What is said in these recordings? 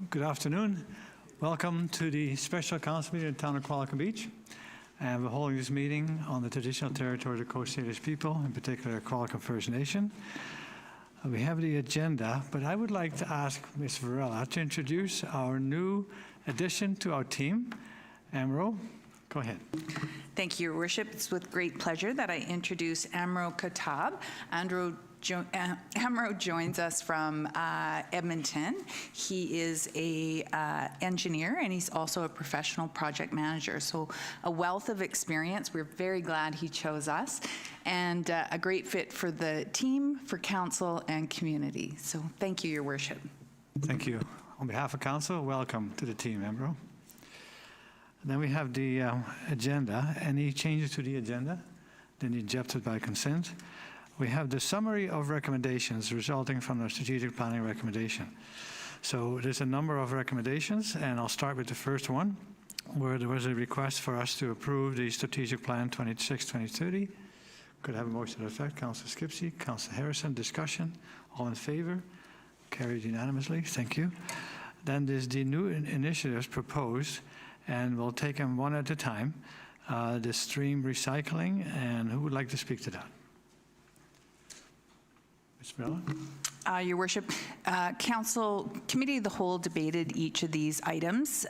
Good afternoon. Welcome to the special council meeting in the town of Qualicum Beach. And we're holding this meeting on the traditional territory of the Coast Salish people, in particular Qualicum First Nation. We have the agenda, but I would like to ask Ms. Varela to introduce our new addition to our team. Amro, go ahead. Thank you, Your Worship. It's with great pleasure that I introduce Amro Khattab. Amro joins us from Edmonton. He is a engineer, and he's also a professional project manager. So a wealth of experience. We're very glad he chose us, and a great fit for the team, for council, and community. So thank you, Your Worship. Thank you. On behalf of council, welcome to the team, Amro. Then we have the agenda. Any changes to the agenda? Then accepted by consent. We have the summary of recommendations resulting from the strategic planning recommendation. So there's a number of recommendations, and I'll start with the first one, where there was a request for us to approve the strategic plan 26-2030. Could I have a motion to that effect? Councillor Skipsey, Councillor Harrison, discussion. All in favor? Carried unanimously. Thank you. Then there's the new initiatives proposed, and we'll take them one at a time. The stream recycling, and who would like to speak to that? Ms. Varela? Your Worship, Council Committee of the Whole debated each of these items.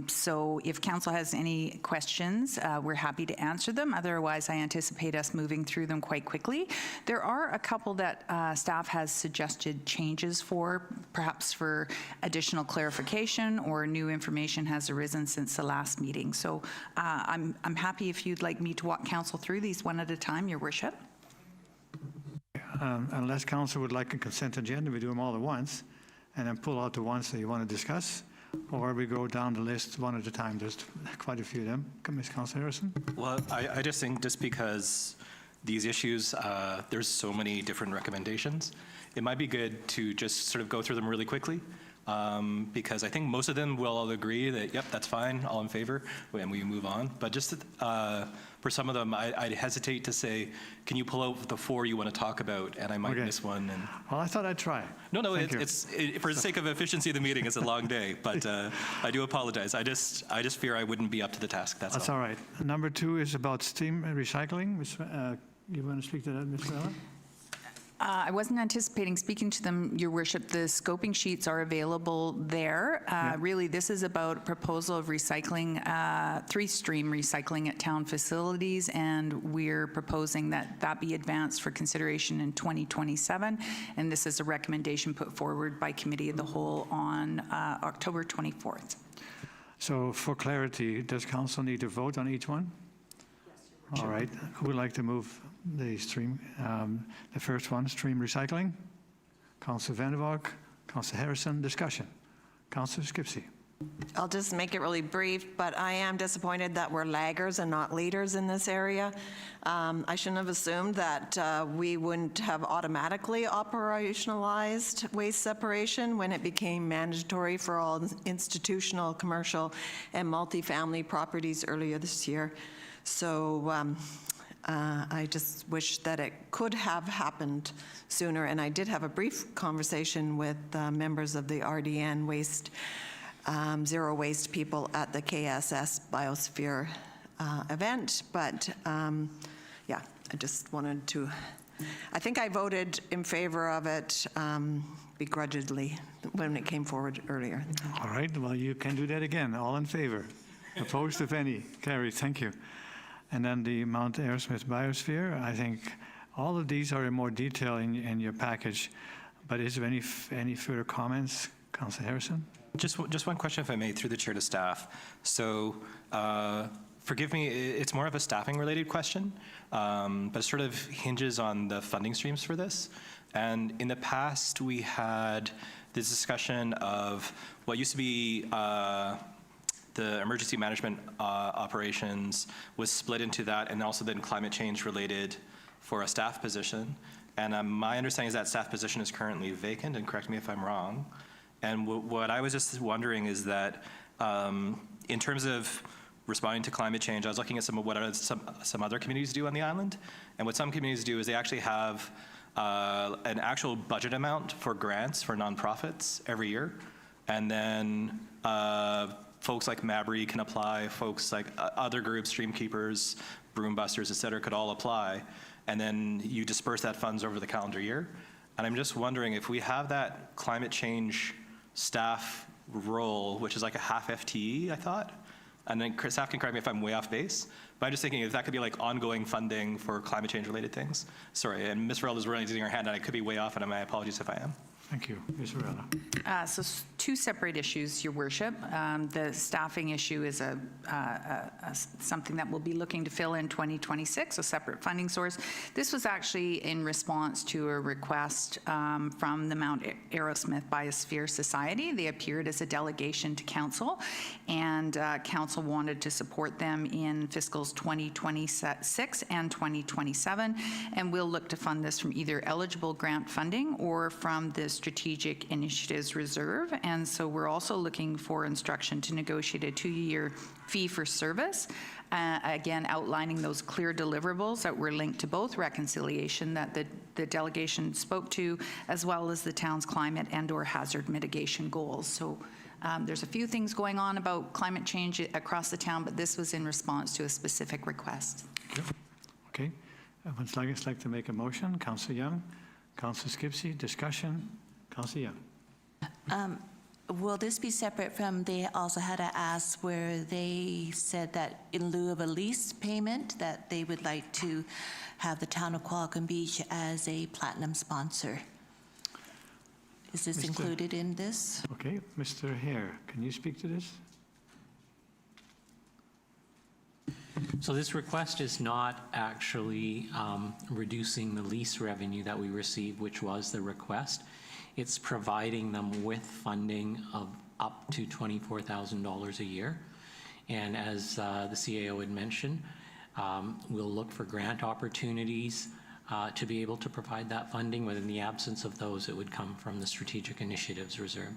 So if Council has any questions, we're happy to answer them. Otherwise, I anticipate us moving through them quite quickly. There are a couple that staff has suggested changes for, perhaps for additional clarification or new information has arisen since the last meeting. So I'm happy if you'd like me to walk Council through these one at a time, Your Worship. Unless council would like a consent agenda, we do them all at once and then pull out the ones that you want to discuss, or we go down the list one at a time. There's quite a few of them. Ms. Councillor Harrison? Well, I just think just because these issues, there's so many different recommendations, it might be good to just sort of go through them really quickly. Because I think most of them will all agree that, yep, that's fine, all in favor, and we move on. But just for some of them, I'd hesitate to say, can you pull out the 4 you want to talk about, and I might miss one. And well, I thought I'd try. No, it's for the sake of efficiency of the meeting, it's a long day, but I do apologize. I just fear I wouldn't be up to the task, that's all. All right. Number 2 is about steam recycling. You want to speak to that, Ms. Varela? I wasn't anticipating speaking to them, Your Worship. The scoping sheets are available there. Really, this is about a proposal of recycling, 3-stream recycling at town facilities, and we're proposing that that be advanced for consideration in 2027. And this is a recommendation put forward by Committee of the Whole on October 24th. So for clarity, does council need to vote on each one? All right. Who would like to move the stream? The first one, stream recycling. Councillor Van der Valk, Councillor Harrison, discussion. Councillor Skipsey. I'll just make it really brief, but I am disappointed that we're laggers and not leaders in this area. I shouldn't have assumed that we wouldn't have automatically operationalized waste separation when it became mandatory for all institutional, commercial, and multifamily properties earlier this year. So I just wish that it could have happened sooner. And I did have a brief conversation with members of the RDN waste, zero waste people at the KSS Biosphere event. But yeah, I just wanted to, I think I voted in favor of it begrudgingly when it came forward earlier. All right, well, you can do that again. All in favor? Opposed, if any? Carried, thank you. And then the Mount Airsmith Biosphere, I think all of these are in more detail in your package, but is there any further comments? Councillor Harrison? Just one question, if I may, through the chair to staff. So forgive me, it's more of a staffing related question, but it sort of hinges on the funding streams for this. And in the past, we had this discussion of what used to be the emergency management operations was split into that, and also then climate change related for a staff position. And my understanding is that staff position is currently vacant, and correct me if I'm wrong. And what I was just wondering is that in terms of responding to climate change, I was looking at some of what some other communities do on the island. And what some communities do is they actually have an actual budget amount for grants for nonprofits every year. And then folks like Mabry can apply, folks like other groups, Streamkeepers, Broombusters, et cetera, could all apply. And then you disperse that funds over the calendar year. And I'm just wondering if we have that climate change staff role, which is like a half FTE, I thought. And then staff can correct me if I'm way off base. But I'm just thinking if that could be like ongoing funding for climate change related things. Sorry, and Ms. Varela is raising her hand, and I could be way off, and my apologies if I am. Thank you. Ms. Varela. Two separate issues, Your Worship. The staffing issue is something that we'll be looking to fill in 2026, a separate funding source. This was actually in response to a request from the Mount Arrowsmith Biosphere Society. They appeared as a delegation to Council, and Council wanted to support them in fiscals 2026 and 2027, and we'll look to fund this from either eligible grant funding or from the Strategic Initiatives Reserve. And so we're also looking for instruction to negotiate a 2-year fee for service, again, outlining those clear deliverables that were linked to both reconciliation that the delegation spoke to, as well as the town's climate and/or hazard mitigation goals. So there's a few things going on about climate change across the town, but this was in response to a specific request. Thank you. Okay. Would like to make a motion? Councillor Young, Councillor Skipsey, discussion. Councillor Young. Will this be separate from, they also had a ask where they said that in lieu of a lease payment, that they would like to have the town of Qualicum Beach as a platinum sponsor? Is this included in this? Okay, Mr. Hare, can you speak to this? So this request is not actually reducing the lease revenue that we received, which was the request. It's providing them with funding of up to $24,000 a year. And as the CAO had mentioned, we'll look for grant opportunities to be able to provide that funding. Within the absence of those, it would come from the Strategic Initiatives Reserve.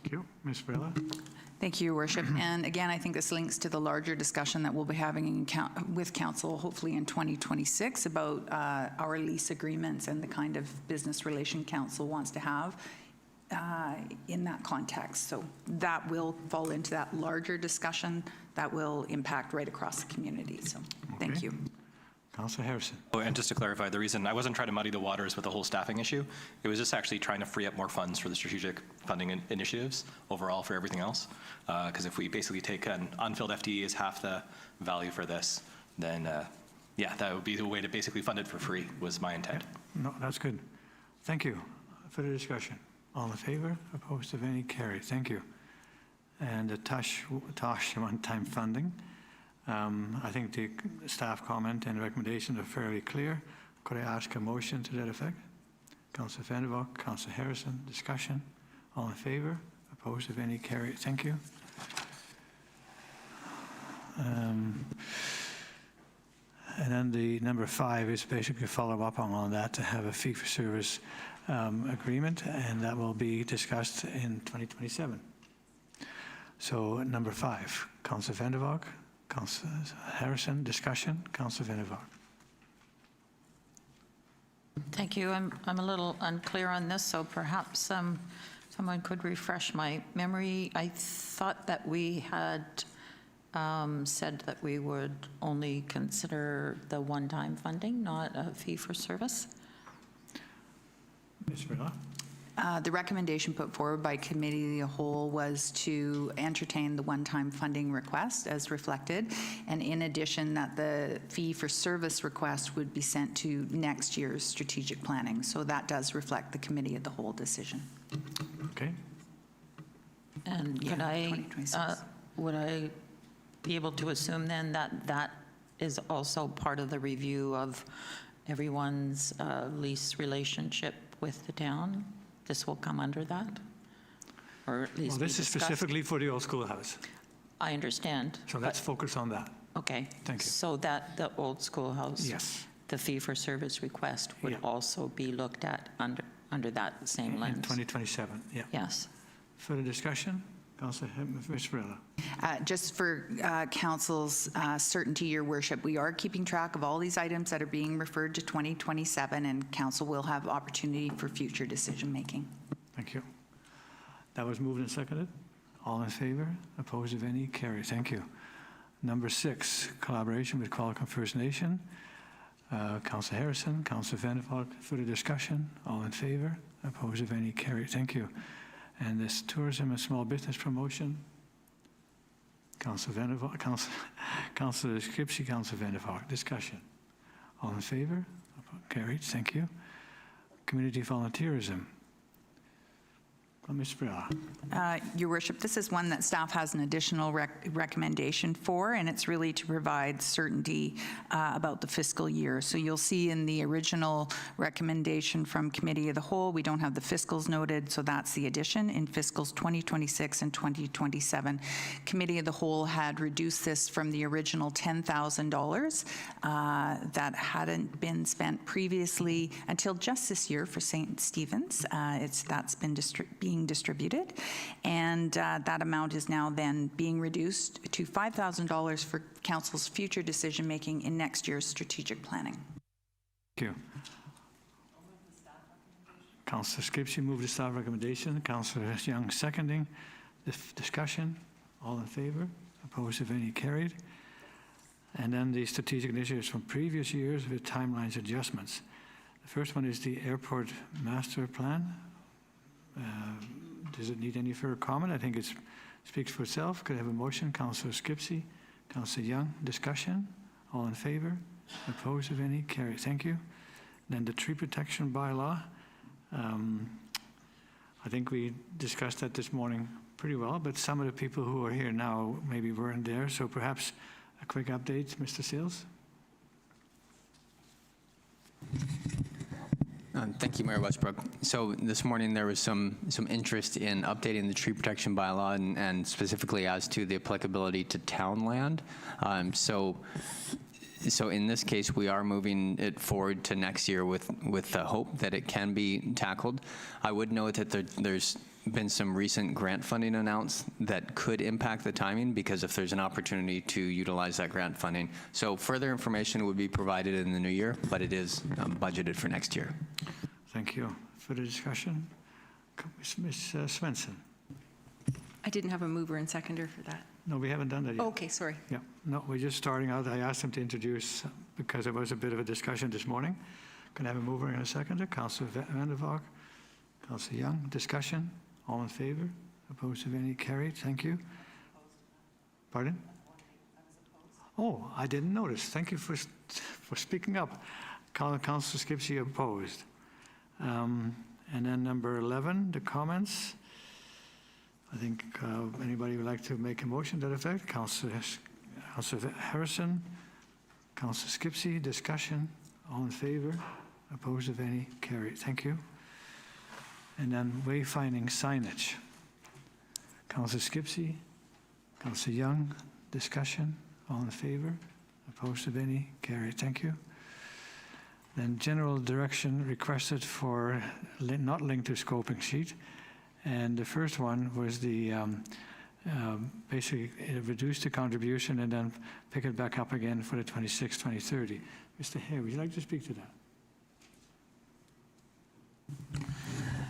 Thank you. Ms. Varela. Thank you, Your Worship. And again, I think this links to the larger discussion that we'll be having with Council, hopefully in 2026, about our lease agreements and the kind of business relation Council wants to have in that context. So that will fall into that larger discussion that will impact right across the community. So thank Okay. you. Councillor Harrison. Oh, and just to clarify, the reason I wasn't trying to muddy the waters with the whole staffing issue, it was just actually trying to free up more funds for the strategic funding initiatives overall for everything else. Because if we basically take an unfilled FTE as half the value for this, then yeah, that would be the way to basically fund it for free, was my intent. No, that's good. Thank you. Further discussion. All in favor? Opposed? If any? Carried. Thank you. And the TOSH one-time funding. I think the staff comment and recommendation are fairly clear. Could I ask a motion to that effect? Councillor Vanderwalk, Councillor Harrison, discussion. All in favor? Opposed? If any? Carried. Thank you. And then the number 5 is basically a follow-up on that, to have a fee-for-service agreement, and that will be discussed in 2027. So number 5, Councillor Vanderwalk, Councillor Harrison, discussion. Councillor Vanderwalk. Thank you. I'm a little unclear on this, so perhaps someone could refresh my memory. I thought that we had said that we would only consider the one-time funding, not a fee for service. Ms. Varela? The recommendation put forward by Committee of the Whole was to entertain the one-time funding request as reflected, and in addition that the fee for service request would be sent to next year's strategic planning. So that does reflect the Committee of the Whole decision. Okay. And Yeah, could I, 2026. would I be able to assume then that that is also part of the review of everyone's lease relationship with the town? This will come under that? Or at least Well, be this is discussed? specifically for the old schoolhouse, I understand. so let's focus on that. Okay. Thank you. So that the old schoolhouse? Yes. The fee-for-service request would Yeah. also be looked at under that same In lens? 2027, yeah. Yes. Further discussion? Councillor Mistrella. Just for council's certainty, your worship, we are keeping track of all these items that are being referred to 2027, and council will have opportunity for future decision-making. Thank you. That was moved and seconded. All in favor? Opposed, if any? Carried. Thank you. Number 6, collaboration with Qualicum First Nation. Councillor Harrison, Councillor Van der Valk, further discussion. All in favor? Opposed, if any? Carried. Thank you. And this tourism and small business promotion. Councillor Van der Valk, Councillor Scripsey, Councillor Van der Valk, discussion. All in favor? Carried. Thank you. Community volunteerism. Ms. Brilla. Your worship, this is one that staff has an additional recommendation for, and it's really to provide certainty about the fiscal year. So you'll see in the original recommendation from Committee of the Whole, we don't have the fiscals noted, so that's the addition. In fiscals 2026 and 2027, Committee of the Whole had reduced this from the original $10,000 that hadn't been spent previously until just this year for St. Stephen's. That's been being distributed, and that amount is now then being reduced to $5,000 for council's future decision-making in next year's strategic planning. Thank you. Councillor Scripsey moved the staff recommendation. Councillor Young seconding. Discussion. All in favor? Opposed, if any? Carried. And then the strategic initiatives from previous years with timelines adjustments. The first one is the airport master plan. Does it need any further comment? I think it speaks for itself. Could I have a motion? Councillor Scripsey, Councillor Young, discussion. All in favor? Opposed, if any? Carried. Thank you. Then the tree protection bylaw. I think we discussed that this morning pretty well, but some of the people who are here now maybe weren't there, so perhaps a quick update, Mr. Sales. Thank you, Mayor Westbrook. So this morning there was some interest in updating the tree protection bylaw and specifically as to the applicability to town land. So in this case, we are moving it forward to next year with the hope that it can be tackled. I would note that there's been some recent grant funding announced that could impact the timing because if there's an opportunity to utilize that grant funding. So further information would be provided in the new year, but it is budgeted for next year. Thank you. Further discussion? Ms. Svensson. I didn't have a mover and seconder for that. No, we haven't done that yet. Okay, sorry. Yeah, no, we're just starting out. I asked him to introduce because there was a bit of a discussion this morning. Can I have a mover and a seconder? Councillor Van der Valk, Councillor Young, discussion? All in favor? Opposed, if any? Carried. Thank you. Pardon? Oh, I didn't notice. Thank you for speaking up. Councillor Scripsey opposed. And then number 11, the comments. I think anybody would like to make a motion to that effect? Councillor Harrison, Councillor Scripsey, discussion. All in favor? Opposed, if any? Carried. Thank you. And then wayfinding signage. Councillor Scripsey, Councillor Young, discussion. All in favor? Opposed, if any? Carried. Thank you. Then general direction requested for not linked to scoping sheet. And the first one was the basically reduce the contribution and then pick it back up again for the 26-2030. Mr. Hare, would you like to speak to that?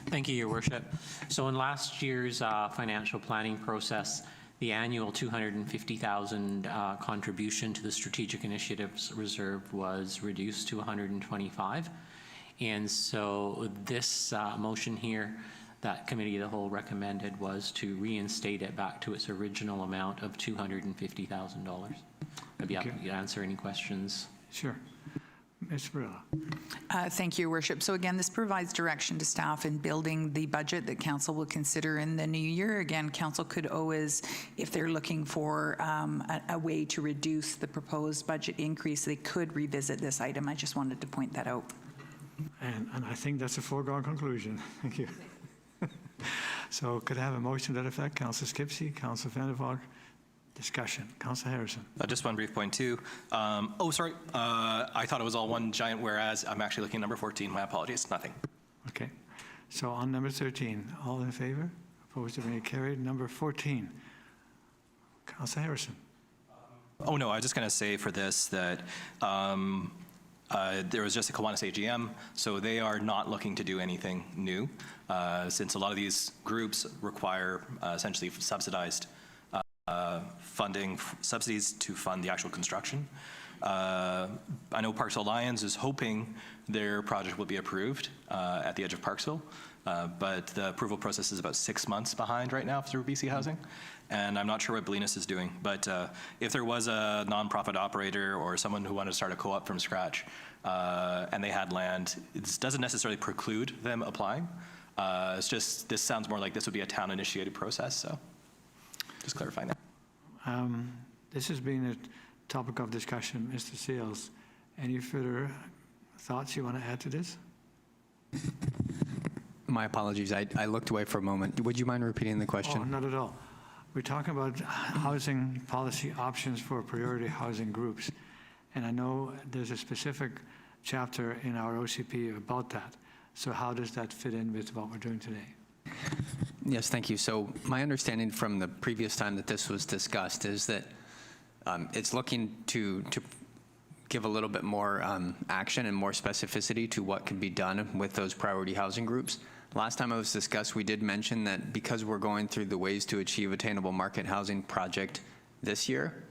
Thank you, Your Worship. So in last year's financial planning process, the annual $250,000 contribution to the Strategic Initiatives Reserve was reduced to $125,000. And so this motion here that Committee of the Whole recommended was to reinstate it back to its original amount of $250,000. I'd be happy to answer any questions. Sure. Ms. Barilla. Thank you, Your Worship. So again, this provides direction to staff in building the budget that council will consider in the new year. Again, council could always, if they're looking for a way to reduce the proposed budget increase, they could revisit this item. I just wanted to point that out. And I think that's a foregone conclusion. Thank you. So could I have a motion to that effect? Councillor Scripsey, Councillor Van der Valk. Discussion. Councillor Harrison. Just one brief point too. Sorry. I thought it was all one giant whereas. I'm actually looking at number 14. My apologies. Nothing. Okay. So on number 13, all in favor? Opposed, if any, carried. Number 14, Councillor Harrison. Oh, no, I was just going to say for this that there was just a Kiwanis AGM, so they are not looking to do anything new, since a lot of these groups require essentially subsidized funding, subsidies to fund the actual construction. I know Parksville Lions is hoping their project will be approved at the edge of Parksville, but the approval process is about 6 months behind right now through BC Housing, and I'm not sure what Bolinas is doing. But if there was a nonprofit operator or someone who wanted to start a co-op from scratch and they had land, it doesn't necessarily preclude them applying. It's just, this sounds more like this would be a town-initiated process, so just clarifying that. This has been a topic of discussion. Mr. Sales, any further thoughts you want to add to this? My apologies, I looked away for a moment. Would you mind repeating the question? Oh, not at all. We're talking about housing policy options for priority housing groups. And I know there's a specific chapter in our OCP about that. So how does that fit in with what we're doing today? Yes, thank you. So my understanding from the previous time that this was discussed is that it's looking to give a little bit more action and more specificity to what can be done with those priority housing groups. Last time it was discussed, we did mention that because we're going through the Ways to Achieve Attainable Market Housing project this year,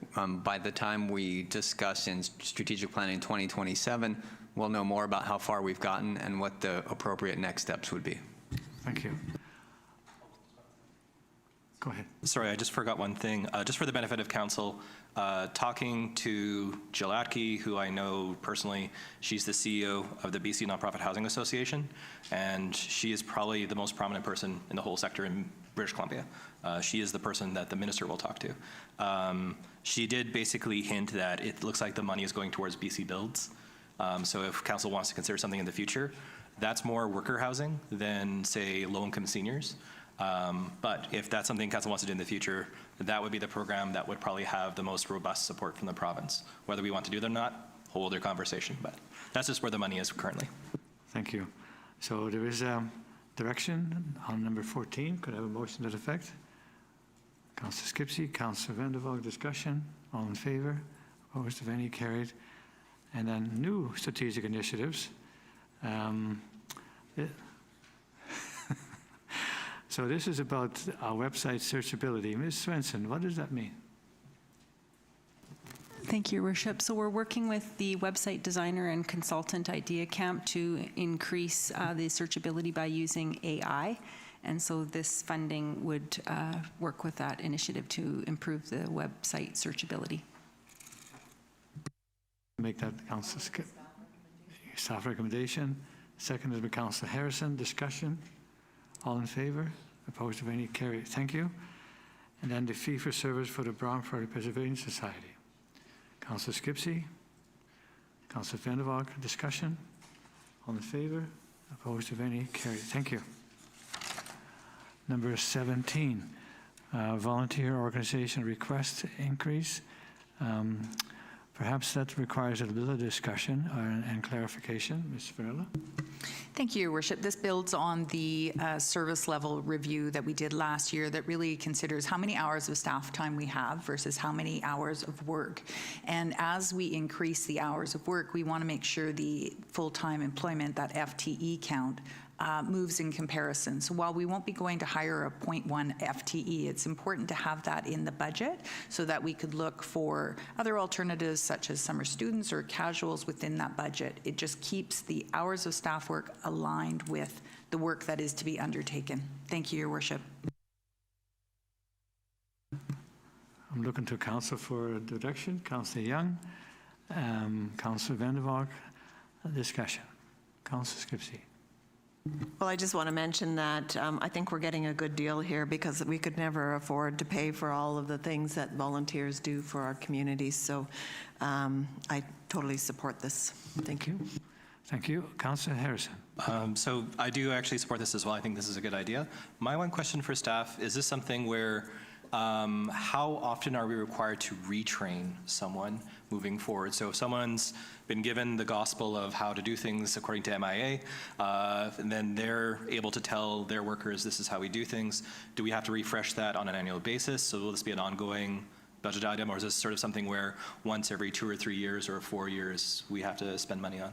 by the time we discuss in Strategic Planning 2027, we'll know more about how far we've gotten and what the appropriate next steps would be. Thank you. Go ahead. Sorry, I just forgot one thing. Just for the benefit of council, talking to Jill Atke, who I know personally, she's the CEO of the BC Nonprofit Housing Association, and she is probably the most prominent person in the whole sector in British Columbia. She is the person that the minister will talk to. She did basically hint that it looks like the money is going towards BC Builds. So if council wants to consider something in the future, that's more worker housing than, say, low-income seniors. But if that's something council wants to do in the future, that would be the program that would probably have the most robust support from the province. Whether we want to do that or not, whole other conversation, but that's just where the money is currently. Thank you. So there is direction on number 14. Could I have a motion to that effect? Councillor Skipsey, Councillor Van der Valk, discussion. All in favor? Opposed, if any, carried. And then new strategic initiatives. So this is about our website searchability. Ms. Svensson, what does that mean? Thank you, Your Worship. So we're working with the website designer and consultant Idea Camp to increase the searchability by using AI. And so this funding would work with that initiative to improve the website searchability. Make that Councillor Skip. Staff recommendation. Seconded by Councillor Harrison. Discussion. All in favor? Opposed, if any, carried. Thank you. And then the fee for service for the Brown Forest Preservation Society. Councillor Skipsey. Councillor Van der Valk. Discussion. All in favor? Opposed, if any, carried. Thank you. Number 17, volunteer organization request increase. Perhaps that requires a little discussion and clarification. Ms. Varela? Thank you, Your Worship. This builds on the service level review that we did last year that really considers how many hours of staff time we have versus how many hours of work. And as we increase the hours of work, we want to make sure the full-time employment, that FTE count, moves in comparison. So while we won't be going to hire a 0.1 FTE, it's important to have that in the budget so that we could look for other alternatives such as summer students or casuals within that budget. It just keeps the hours of staff work aligned with the work that is to be undertaken. Thank you, Your Worship. I'm looking to Council for direction. Councillor Young, Councillor Van der Valk, discussion. Councillor Skipsey. Well, I just want to mention that I think we're getting a good deal here because we could never afford to pay for all of the things that volunteers do for our communities. So I totally support this. Thank you. Thank you. Councillor Harrison. So I do actually support this as well. I think this is a good idea. My one question for staff, is this something where how often are we required to retrain someone moving forward? So if someone's been given the gospel of how to do things according to MIA, and then they're able to tell their workers, this is how we do things, do we have to refresh that on an annual basis? So will this be an ongoing budget item, or is this sort of something where once every 2 or 3 years or 4 years we have to spend money on?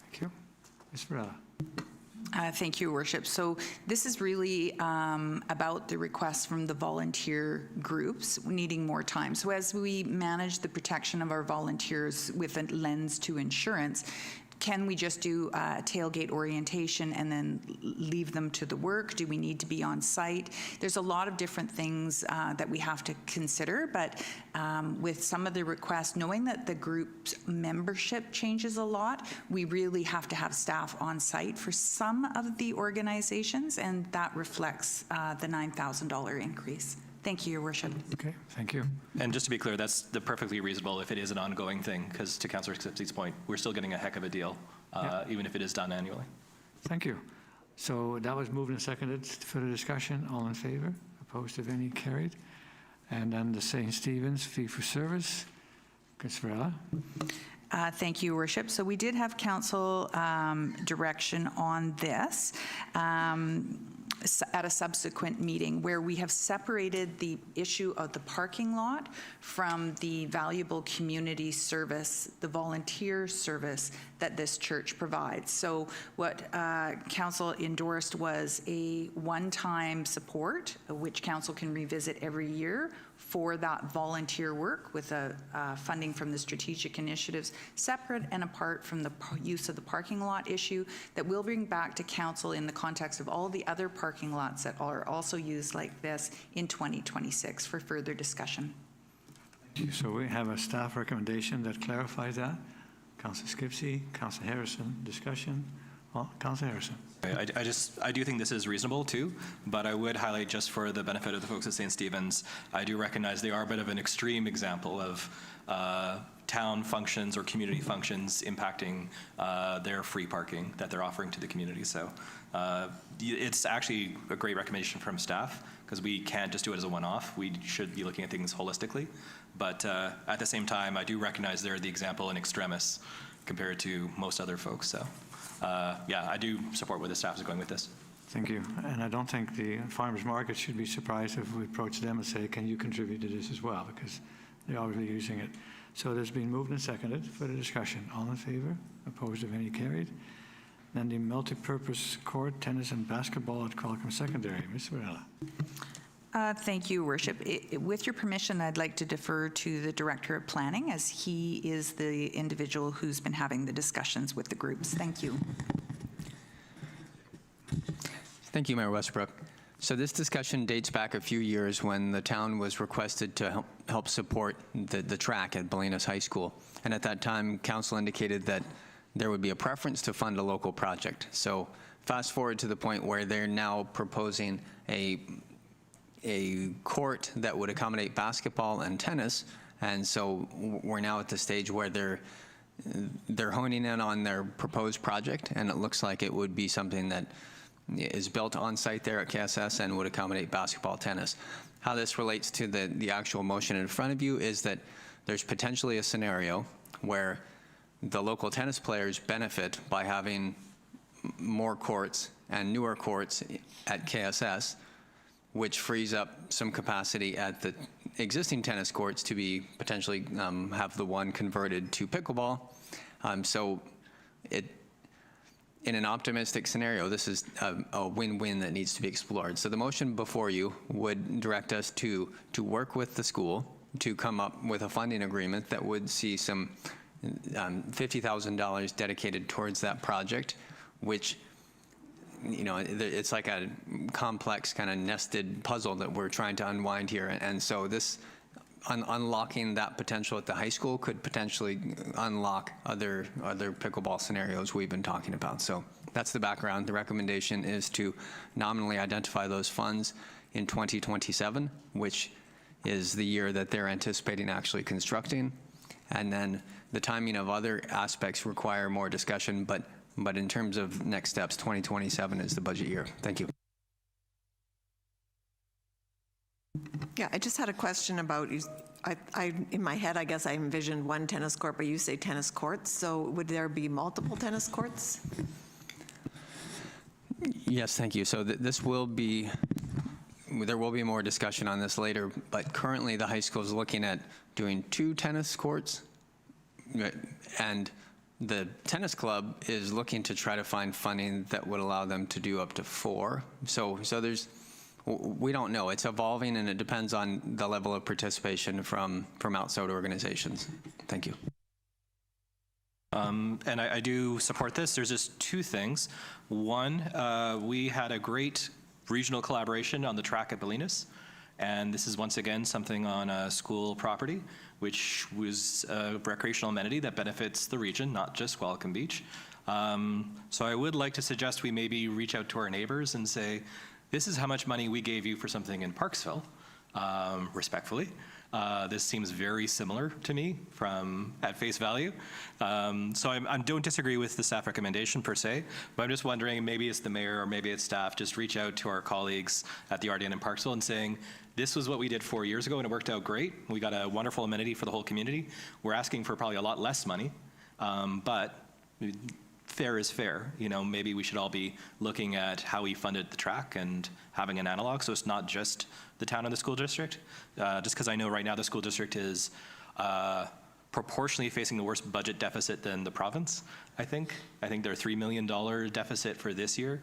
Thank you. Ms. Varela. Thank you, Worship. So this is really about the request from the volunteer groups needing more time. So as we manage the protection of our volunteers with a lens to insurance, can we just do tailgate orientation and then leave them to the work? Do we need to be on site? There's a lot of different things that we have to consider, but with some of the requests, knowing that the group's membership changes a lot, we really have to have staff on site for some of the organizations, and that reflects the $9,000 increase. Thank you, Your Worship. Okay, thank you. And just to be clear, that's perfectly reasonable if it is an ongoing thing, because to Councillor Skipsey's point, we're still getting a heck of a deal, even if it is done annually. Thank you. So that was moved and seconded. Further discussion, all in favor? Opposed, if any, carried. And then the St. Stephen's fee for service. Ms. Varela. Thank you, Your Worship. So we did have council direction on this at a subsequent meeting where we have separated the issue of the parking lot from the valuable community service, the volunteer service that this church provides. So what council endorsed was a one-time support, which council can revisit every year for that volunteer work with funding from the strategic initiatives, separate and apart from the use of the parking lot issue that we'll bring back to council in the context of all the other parking lots that are also used like this in 2026 for further discussion. Thank you. So we have a staff recommendation that clarifies that. Councillor Skipsey, Councillor Harrison, discussion. Well, Councillor Harrison. I do think this is reasonable too, but I would highlight, just for the benefit of the folks at St. Stephen's, I do recognize they are a bit of an extreme example of town functions or community functions impacting their free parking that they're offering to the community. So it's actually a great recommendation from staff, because we can't just do it as a one-off. We should be looking at things holistically. But at the same time, I do recognize they're the example in extremis compared to most other folks. So yeah, I do support where the staff is going with this. Thank you. And I don't think the farmers market should be surprised if we approach them and say, can you contribute to this as well? Because they're obviously using it. So there's been moved and seconded for the discussion. All in favor? Opposed, if any, carried. Then the multi-purpose court, tennis and basketball at Qualicum Secondary. Ms. Varela. Thank you, Worship. With your permission, I'd like to defer to the Director of Planning, as he is the individual who's been having the discussions with the groups. Thank you. Thank you, Mayor Westbrook. So this discussion dates back a few years when the town was requested to help support the track at Bolinas High School. And at that time, council indicated that there would be a preference to fund a local project. So fast forward to the point where they're now proposing a court that would accommodate basketball and tennis. And so we're now at the stage where they're honing in on their proposed project, and it looks like it would be something that is built on site there at KSS and would accommodate basketball, tennis. How this relates to the actual motion in front of you is that there's potentially a scenario where the local tennis players benefit by having more courts and newer courts at KSS, which frees up some capacity at the existing tennis courts to be potentially have the one converted to pickleball. So in an optimistic scenario, this is a win-win that needs to be explored. So the motion before you would direct us to work with the school to come up with a funding agreement that would see some $50,000 dedicated towards that project, which, you know, it's like a complex kind of nested puzzle that we're trying to unwind here. And so this unlocking that potential at the high school could potentially unlock other pickleball scenarios we've been talking about. So that's the background. The recommendation is to nominally identify those funds in 2027, which is the year that they're anticipating actually constructing. And then the timing of other aspects require more discussion, but in terms of next steps, 2027 is the budget year. Thank you. Yeah, I just had a question about, in my head, I guess I envisioned one tennis court, but you say tennis courts, so would there be multiple tennis courts? Yes, thank you. So this will be, there will be more discussion on this later, but currently the high school is looking at doing 2 tennis courts, and the tennis club is looking to try to find funding that would allow them to do up to 4. So there's, we don't know. It's evolving, and it depends on the level of participation from outside organizations. Thank you. And I do support this. There's just 2 things. One, we had a great regional collaboration on the track at Bolinas, and this is once again something on a school property, which was a recreational amenity that benefits the region, not just Welcome Beach. So I would like to suggest we maybe reach out to our neighbors and say, this is how much money we gave you for something in Parksville, respectfully. This seems very similar to me at face value. So I don't disagree with the staff recommendation per se, but I'm just wondering, maybe it's the mayor or maybe it's staff, just reach out to our colleagues at the RDN in Parksville and saying, this was what we did 4 years ago and it worked out great. We got a wonderful amenity for the whole community. We're asking for probably a lot less money, but fair is fair. You know, maybe we should all be looking at how we funded the track and having an analog, so it's not just the town and the school district. Just because I know right now the school district is proportionally facing the worst budget deficit than the province, I think. I think they're $3 million deficit for this year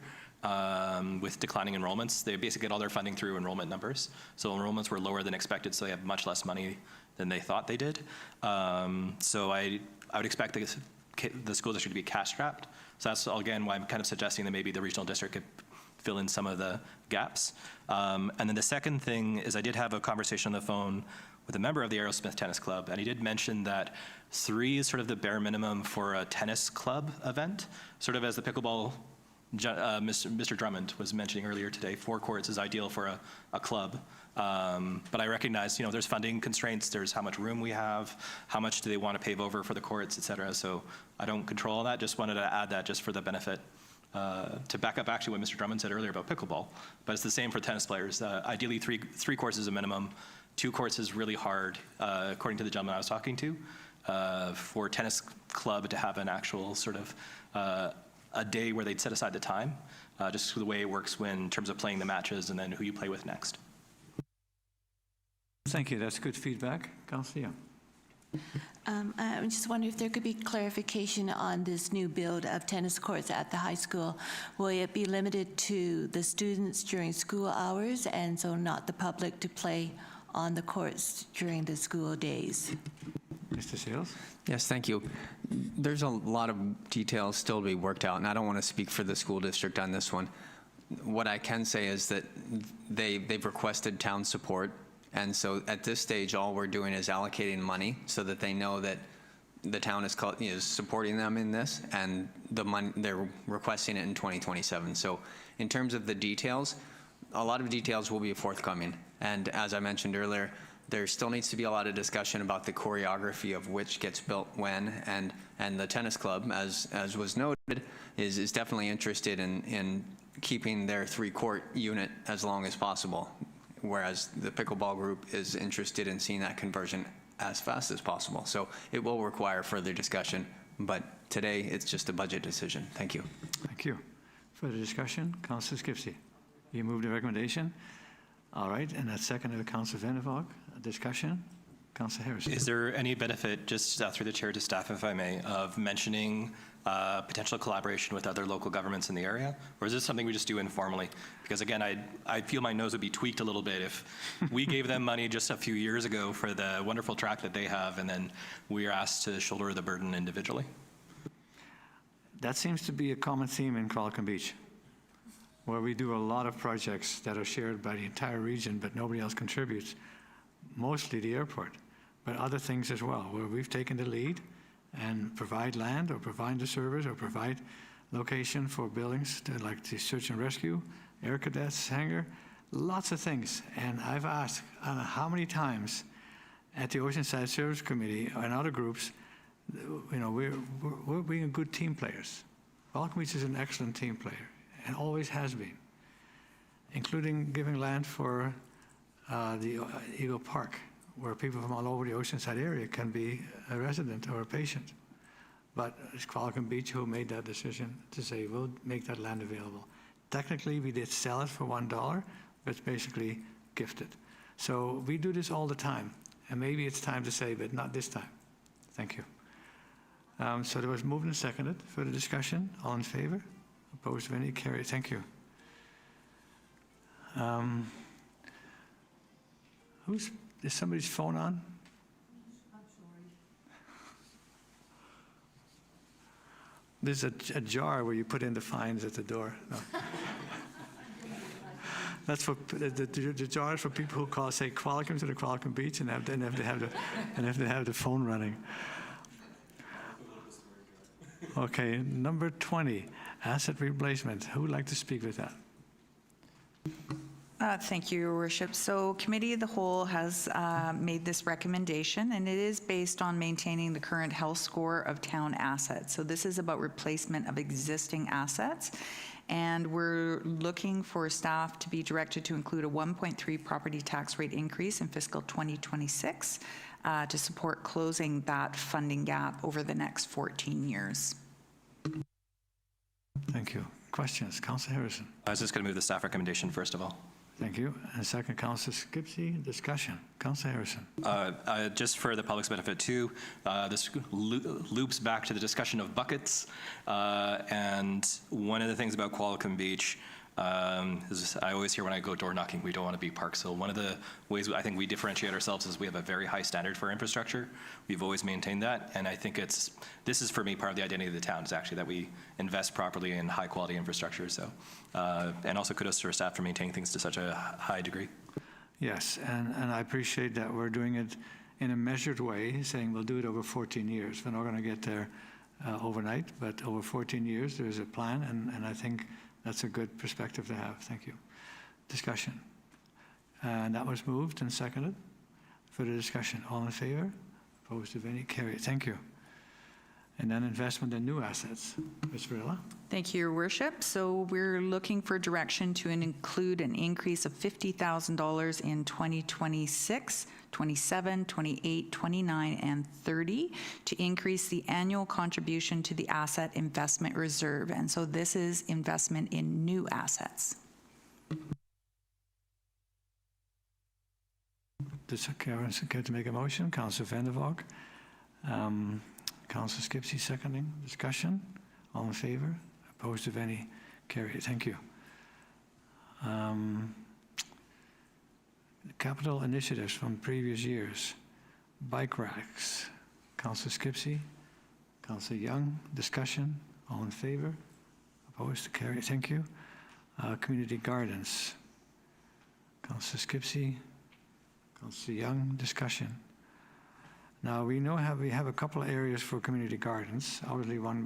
with declining enrollments. They basically get all their funding through enrollment numbers. So enrollments were lower than expected, so they have much less money than they thought they did. So I would expect the school district to be cash strapped. So that's, again, why I'm kind of suggesting that maybe the regional district could fill in some of the gaps. And then the second thing is I did have a conversation on the phone with a member of the Aerosmith Tennis Club, and he did mention that 3 is sort of the bare minimum for a tennis club event, sort of as the pickleball, Mr. Drummond was mentioning earlier today, 4 courts is ideal for a club. But I recognize, you know, there's funding constraints, there's how much room we have, how much do they want to pave over for the courts, et cetera. So I don't control all that, just wanted to add that just for the benefit, to back up actually what Mr. Drummond said earlier about pickleball. But it's the same for tennis players. Ideally, three courts is a minimum. 2 courts is really hard, according to the gentleman I was talking to, for tennis club to have an actual sort of a day where they'd set aside the time, just the way it works in terms of playing the matches and then who you play with next. Thank you. That's good feedback. Councillor Young. I'm just wondering if there could be clarification on this new build of tennis courts at the high school. Will it be limited to the students during school hours and so not the public to play on the courts during the school days? Mr. Sales? Yes, thank you. There's a lot of details still to be worked out, and I don't want to speak for the school district on this one. What I can say is that they've requested town support, and so at this stage, all we're doing is allocating money so that they know that the town is supporting them in this, and the money, they're requesting it in 2027. So in terms of the details, a lot of details will be forthcoming. And as I mentioned earlier, there still needs to be a lot of discussion about the choreography of which gets built when, and the tennis club, as was noted, is definitely interested in keeping their 3-court unit as long as possible, whereas the pickleball group is interested in seeing that conversion as fast as possible. So it will require further discussion, but today it's just a budget decision. Thank you. Thank you. Further discussion? Councillor Skipsey. You moved the recommendation. All right, and that's seconded by Councillor Vandervalk. Discussion? Councillor Harrison. Is there any benefit, just through the chair to staff, if I may, of mentioning potential collaboration with other local governments in the area? Or is this something we just do informally? Because again, I feel my nose would be tweaked a little bit if we gave them money just a few years ago for the wonderful track that they have, and then we are asked to shoulder the burden individually. That seems to be a common theme in Welcome Beach, where we do a lot of projects that are shared by the entire region, but nobody else contributes. Mostly the airport, but other things as well, where we've taken the lead and provide land or provide the service or provide location for buildings like the search and rescue, air cadets hangar, lots of things. And I've asked, I don't know how many times at the Oceanside Service Committee and other groups, you know, we're being good team players. Welcome Beach is an excellent team player and always has been, including giving land for the Eagle Park, where people from all over the Oceanside area can be a resident or a patient. But it's Qualicum Beach who made that decision to say, we'll make that land available. Technically, we did sell it for $1, but it's basically gifted. So we do this all the time, and maybe it's time to say, but not this time. Thank you. So there was moved and seconded. Further discussion? All in favor? Opposed to any? Carried. Thank you. Is somebody's phone on? There's a jar where you put in the fines at the door. No. That's for the jar is for people who call, say, Qualicum to the Qualicum Beach, and have to have the phone running. Okay, number 20, asset replacement. Who would like to speak with that? Thank you, Your Worship. So Committee of the Whole has made this recommendation, and it is based on maintaining the current health score of town assets. So this is about replacement of existing assets, and we're looking for staff to be directed to include a 1.3 property tax rate increase in fiscal 2026 to support closing that funding gap over the next 14 years. Thank you. Questions? Councillor Harrison. I was just going to move the staff recommendation first of all. Thank you. And second, Councillor Skipsey. Discussion. Councillor Harrison. Just for the public's benefit too, this loops back to the discussion of buckets. And one of the things about Qualicum Beach is I always hear when I go door knocking, we don't want to be Parks Hill. One of the ways I think we differentiate ourselves is we have a very high standard for infrastructure. We've always maintained that. And I think this is for me part of the identity of the town is actually that we invest properly in high quality infrastructure. So, and also kudos to our staff for maintaining things to such a high degree. Yes, and I appreciate that we're doing it in a measured way, saying we'll do it over 14 years. We're not going to get there overnight, but over 14 years, there's a plan, and I think that's a good perspective to have. Thank you. Discussion. And that was moved and seconded. Further discussion. All in favor? Opposed, if any? Carried. Thank you. And then investment in new assets. Ms. Varela. Thank you, Your Worship. So we're looking for direction to include an increase of $50,000 in 2026, 27, 28, 29, and 30 to increase the annual contribution to the Asset Investment Reserve. And so this is investment in new assets. Does Karen care to make a motion? Councillor Van der Valk. Councillor Skipsey seconding. Discussion. All in favor? Opposed, if any? Carried. Thank you. Capital initiatives from previous years. Bike racks. Councillor Skipsey. Councillor Young. Discussion. All in favor? Opposed? Carried. Thank you. Community gardens. Councillor Skipsey. Councillor Young. Discussion. Now we have a couple of areas for community gardens. Obviously, one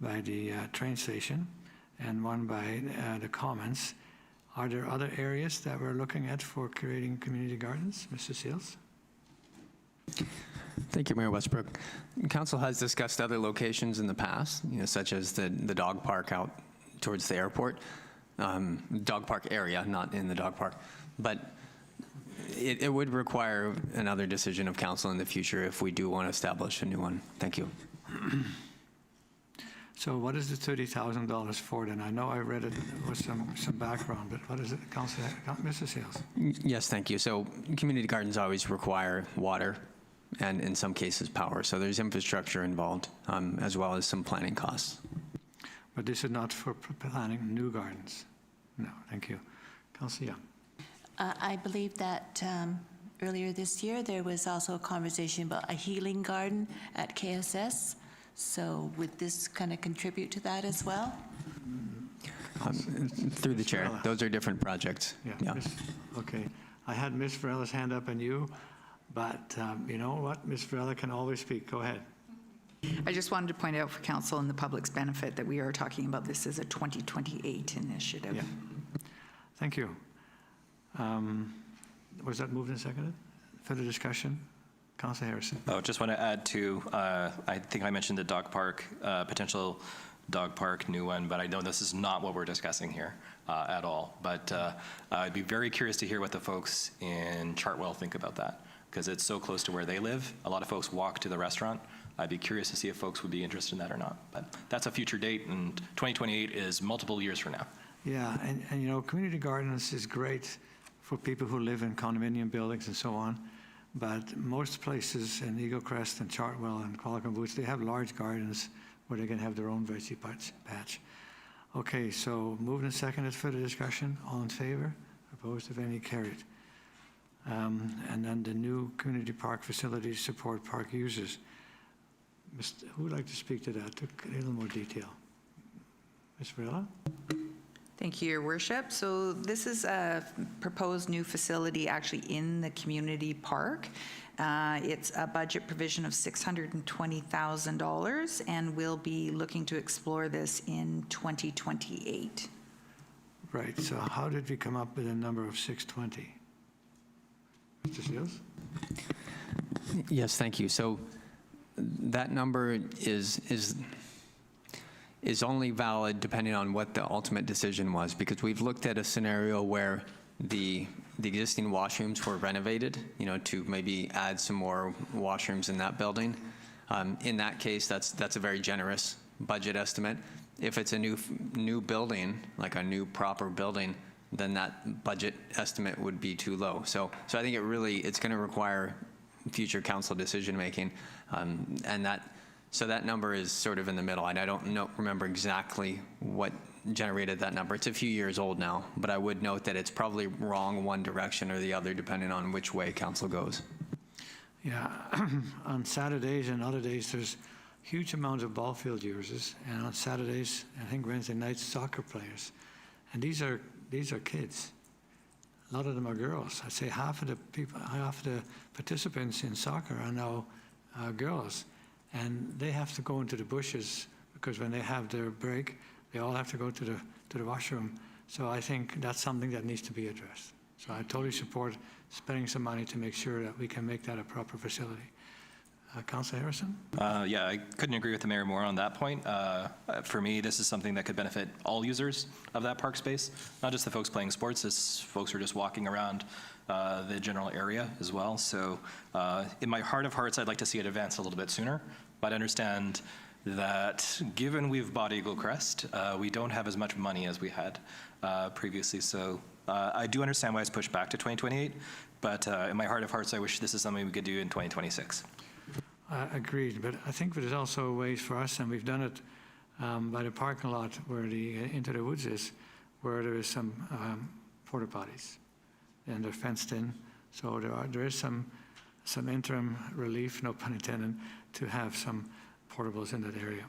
by the train station, and one by the Commons. Are there other areas that we're looking at for creating community gardens, Mr. Seals? Thank you, Mayor Westbrook. Council has discussed other locations in the past, such as the dog park out towards the airport, dog park area, not in the dog park, but it would require another decision of council in the future if we do want to establish a new one. Thank you. So what is the $30,000 for then? I know I read it with some background, but what is it, Councilor, Mr. Seals? Yes, thank you. So community gardens always require water and in some cases power. So there's infrastructure involved as well as some planning costs. But this is not for planning new gardens? No, thank you. Councilor Young. I believe that earlier this year, there was also a conversation about a healing garden at KSS. So would this kind of contribute to that as well? Through the chair, those are different projects. Yeah. Okay. I had Ms. Varela's hand up and you, but you know what? Ms. Varela can always speak. Go ahead. I just wanted to point out for council and the public's benefit that we are talking about this as a 2028 initiative. Yeah. Thank you. Was that moved and seconded? Further discussion? Councilor Harrison. Oh, just want to add to, I think I mentioned the dog park potential dog park, new one, but I know this is not what we're discussing here at all. But I'd be very curious to hear what the folks in Chartwell think about that, because it's so close to where they live. A lot of folks walk to the restaurant. I'd be curious to see if folks would be interested in that or not. But that's a future date, and 2028 is multiple years from now. Yeah, and you know, community gardens is great for people who live in condominium buildings and so on, but most places in Eagle Crest and Chartwell and Qualicum Boots, they have large gardens where they can have their own veggie patch. Okay, so moved and seconded for the discussion. All in favor? Opposed, if any, carried. And then the new community park facilities support park users. Who would like to speak to that, to a little more detail? Ms. Varela? Thank you, Your Worship. So this is a proposed new facility actually in the community park. It's a budget provision of $620,000, and we'll be looking to explore this in 2028. Right, so how did we come up with a number of 620? Mr. Seals? Yes, thank you. So that number is only valid depending on what the ultimate decision was, because we've looked at a scenario where the existing washrooms were renovated, you know, to maybe add some more washrooms in that building. In that case, that's a very generous budget estimate. If it's a new building, like a new proper building, then that budget estimate would be too low. So I think it's going to require future council decision making, so that number is sort of in the middle, and I don't remember exactly what generated that number. It's a few years old now, but I would note that it's probably wrong one direction or the other depending on which way council goes. Yeah, on Saturdays and other days, there's huge amounts of ball field users, and on Saturdays, I think Wednesday nights, soccer players. And these are kids. A lot of them are girls. I'd say half of the participants in soccer are now girls. And they have to go into the bushes because when they have their break, they all have to go to the washroom. So I think that's something that needs to be addressed. So I totally support spending some money to make sure that we can make that a proper facility. Councilor Harrison? Yeah, I couldn't agree with the mayor more on that point. For me, this is something that could benefit all users of that park space, not just the folks playing sports, it's folks who are just walking around the general area as well. So in my heart of hearts, I'd like to see it advance a little bit sooner, but I understand that given we've bought Eagle Crest, we don't have as much money as we had previously. So I do understand why it's pushed back to 2028, but in my heart of hearts, I wish this is something we could do in 2026. Agreed, but I think there's also ways for us, and we've done it by the parking lot where the Into the Woods is, where there is some porta potties, and they're fenced in. So there is some interim relief, no pun intended, to have some portables in that area.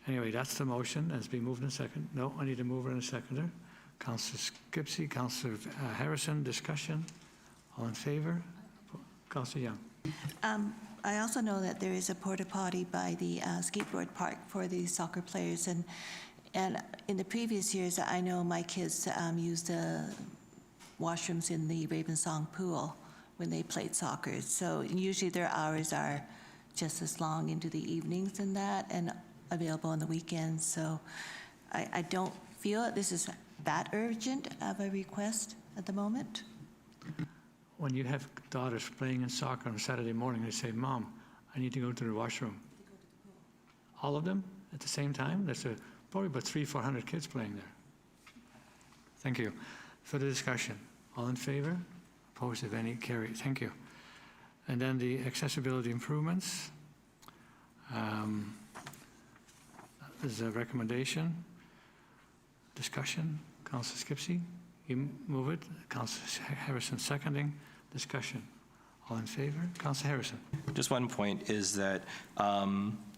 Anyway, that's the motion. It's been moved and seconded. No, I need a mover and a seconder. Councillor Skipsey, Councillor Harrison, discussion. All in favor? Councillor Young. I also know that there is a porta potty by the skateboard park for the soccer players, and in the previous years, I know my kids used the washrooms in the Ravensong pool when they played soccer. So usually their hours are just as long into the evenings and that, and available on the weekends. So I don't feel that this is that urgent of a request at the moment. When you have daughters playing in soccer on Saturday morning, they say, Mom, I need to go to the washroom. All of them at the same time? There's probably about 300-400 kids playing there. Thank you. Further discussion. All in favor? Opposed, if any, carried. Thank you. And then the accessibility improvements. There's a recommendation. Discussion. Councillor Skipsey, you move it. Councillor Harrison seconding. Discussion. All in favor? Councillor Harrison. Just one point is that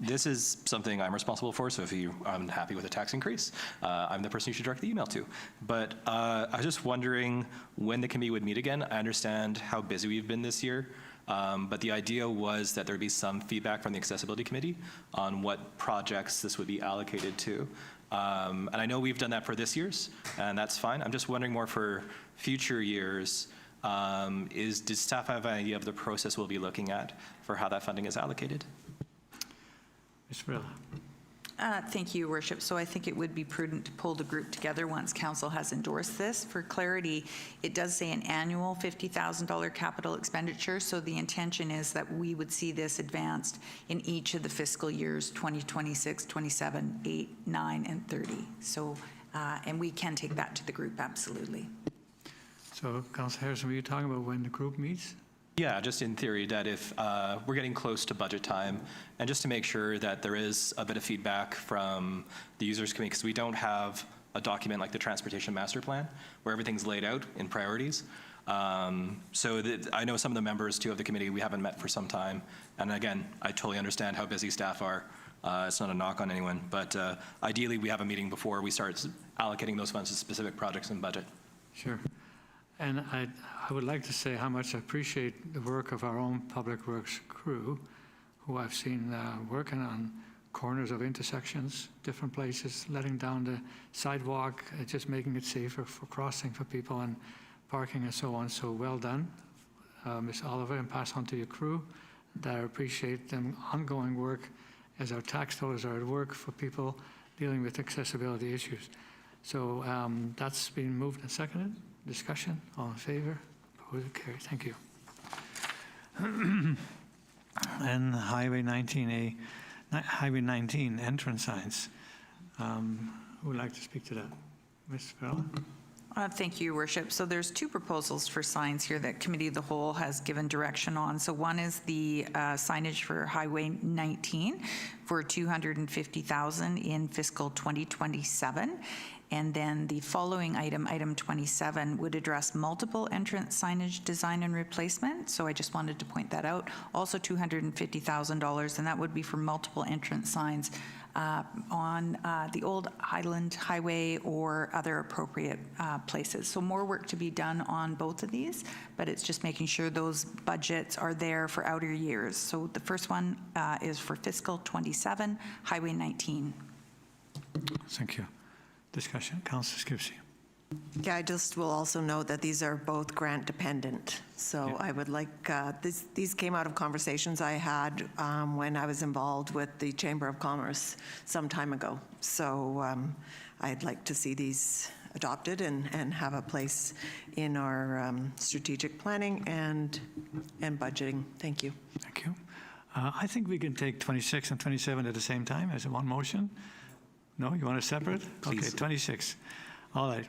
this is something I'm responsible for, so if you're unhappy with a tax increase, I'm the person you should direct the email to. But I was just wondering when the committee would meet again. I understand how busy we've been this year, but the idea was that there'd be some feedback from the Accessibility Committee on what projects this would be allocated to. And I know we've done that for this year's, and that's fine. I'm just wondering more for future years, does staff have an idea of the process we'll be looking at for how that funding is allocated? Ms. Varela. Thank you, Your Worship. So I think it would be prudent to pull the group together once council has endorsed this. For clarity, it does say an annual $50,000 capital expenditure, so the intention is that we would see this advanced in each of the fiscal years 2026, 27, 8, 9, and 30. So, and we can take that to the group, absolutely. So, Councillor Harrison, were you talking about when the group meets? Yeah, just in theory, that if we're getting close to budget time, and just to make sure that there is a bit of feedback from the users committee, because we don't have a document like the Transportation Master Plan, where everything's laid out in priorities. So I know some of the members, too, of the committee, we haven't met for some time. And again, I totally understand how busy staff are. It's not a knock on anyone. But ideally, we have a meeting before we start allocating those funds to specific projects and budget. Sure. And I would like to say how much I appreciate the work of our own Public Works crew, who I've seen working on corners of intersections, different places, letting down the sidewalk, just making it safer for crossing for people and parking and so on. So well done, Ms. Oliver, and pass on to your crew. That I appreciate them ongoing work as our tax dollars are at work for people dealing with accessibility issues. So that's been moved and seconded. Discussion, all in favor? Opposed, carried. Thank you. And Highway 19A, Highway 19 entrance signs. Who would like to speak to that? Ms. Varela? Thank you, Your Worship. So there's two proposals for signs here that Committee of the Whole has given direction on. So one is the signage for Highway 19 for $250,000 in fiscal 2027. And then the following item, item 27, would address multiple entrance signage design and replacement. So I just wanted to point that out. Also $250,000, and that would be for multiple entrance signs on the old Highland Highway or other appropriate places. So more work to be done on both of these, but it's just making sure those budgets are there for outer years. So the first one is for fiscal 27, Highway 19. Thank you. Discussion, Councillor Skipsey. Yeah, I just will also note that these are both grant dependent. So I would like, these came out of conversations I had when I was involved with the Chamber of Commerce some time ago. So I'd like to see these adopted and have a place in our strategic planning and budgeting. Thank you. Thank you. I think we can take 26 and 27 at the same time as one motion. No, you want to separate? Please. Okay, 26. All right.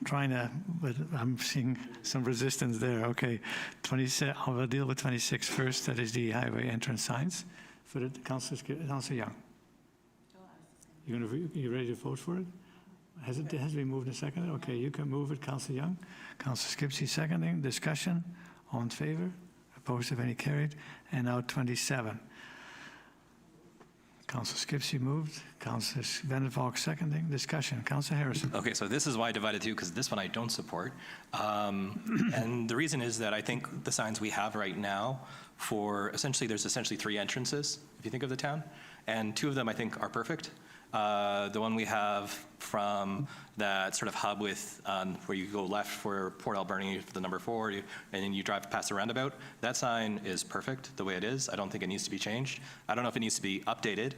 Trying to, but I'm seeing some resistance there. Okay, 26. I'll deal with 26 first. That is the highway entrance signs. For the Councillor Young. You ready to vote for it? Has it been moved and seconded? Okay, you can move it, Councillor Young. Councillor Skipsey seconding. Discussion. All in favor? Opposed, if any, carried. And now 27. Councillor Skipsey moved. Councillor Vandervalk seconding. Discussion. Councillor Harrison. Okay, so this is why I divided two, because this one I don't support. And the reason is that I think the signs we have right now there's essentially three entrances, if you think of the town, and two of them I think are perfect. The one we have from that sort of hub with where you go left for Port Alberni, the number 4, and then you drive past the roundabout. That sign is perfect the way it is. I don't think it needs to be changed. I don't know if it needs to be updated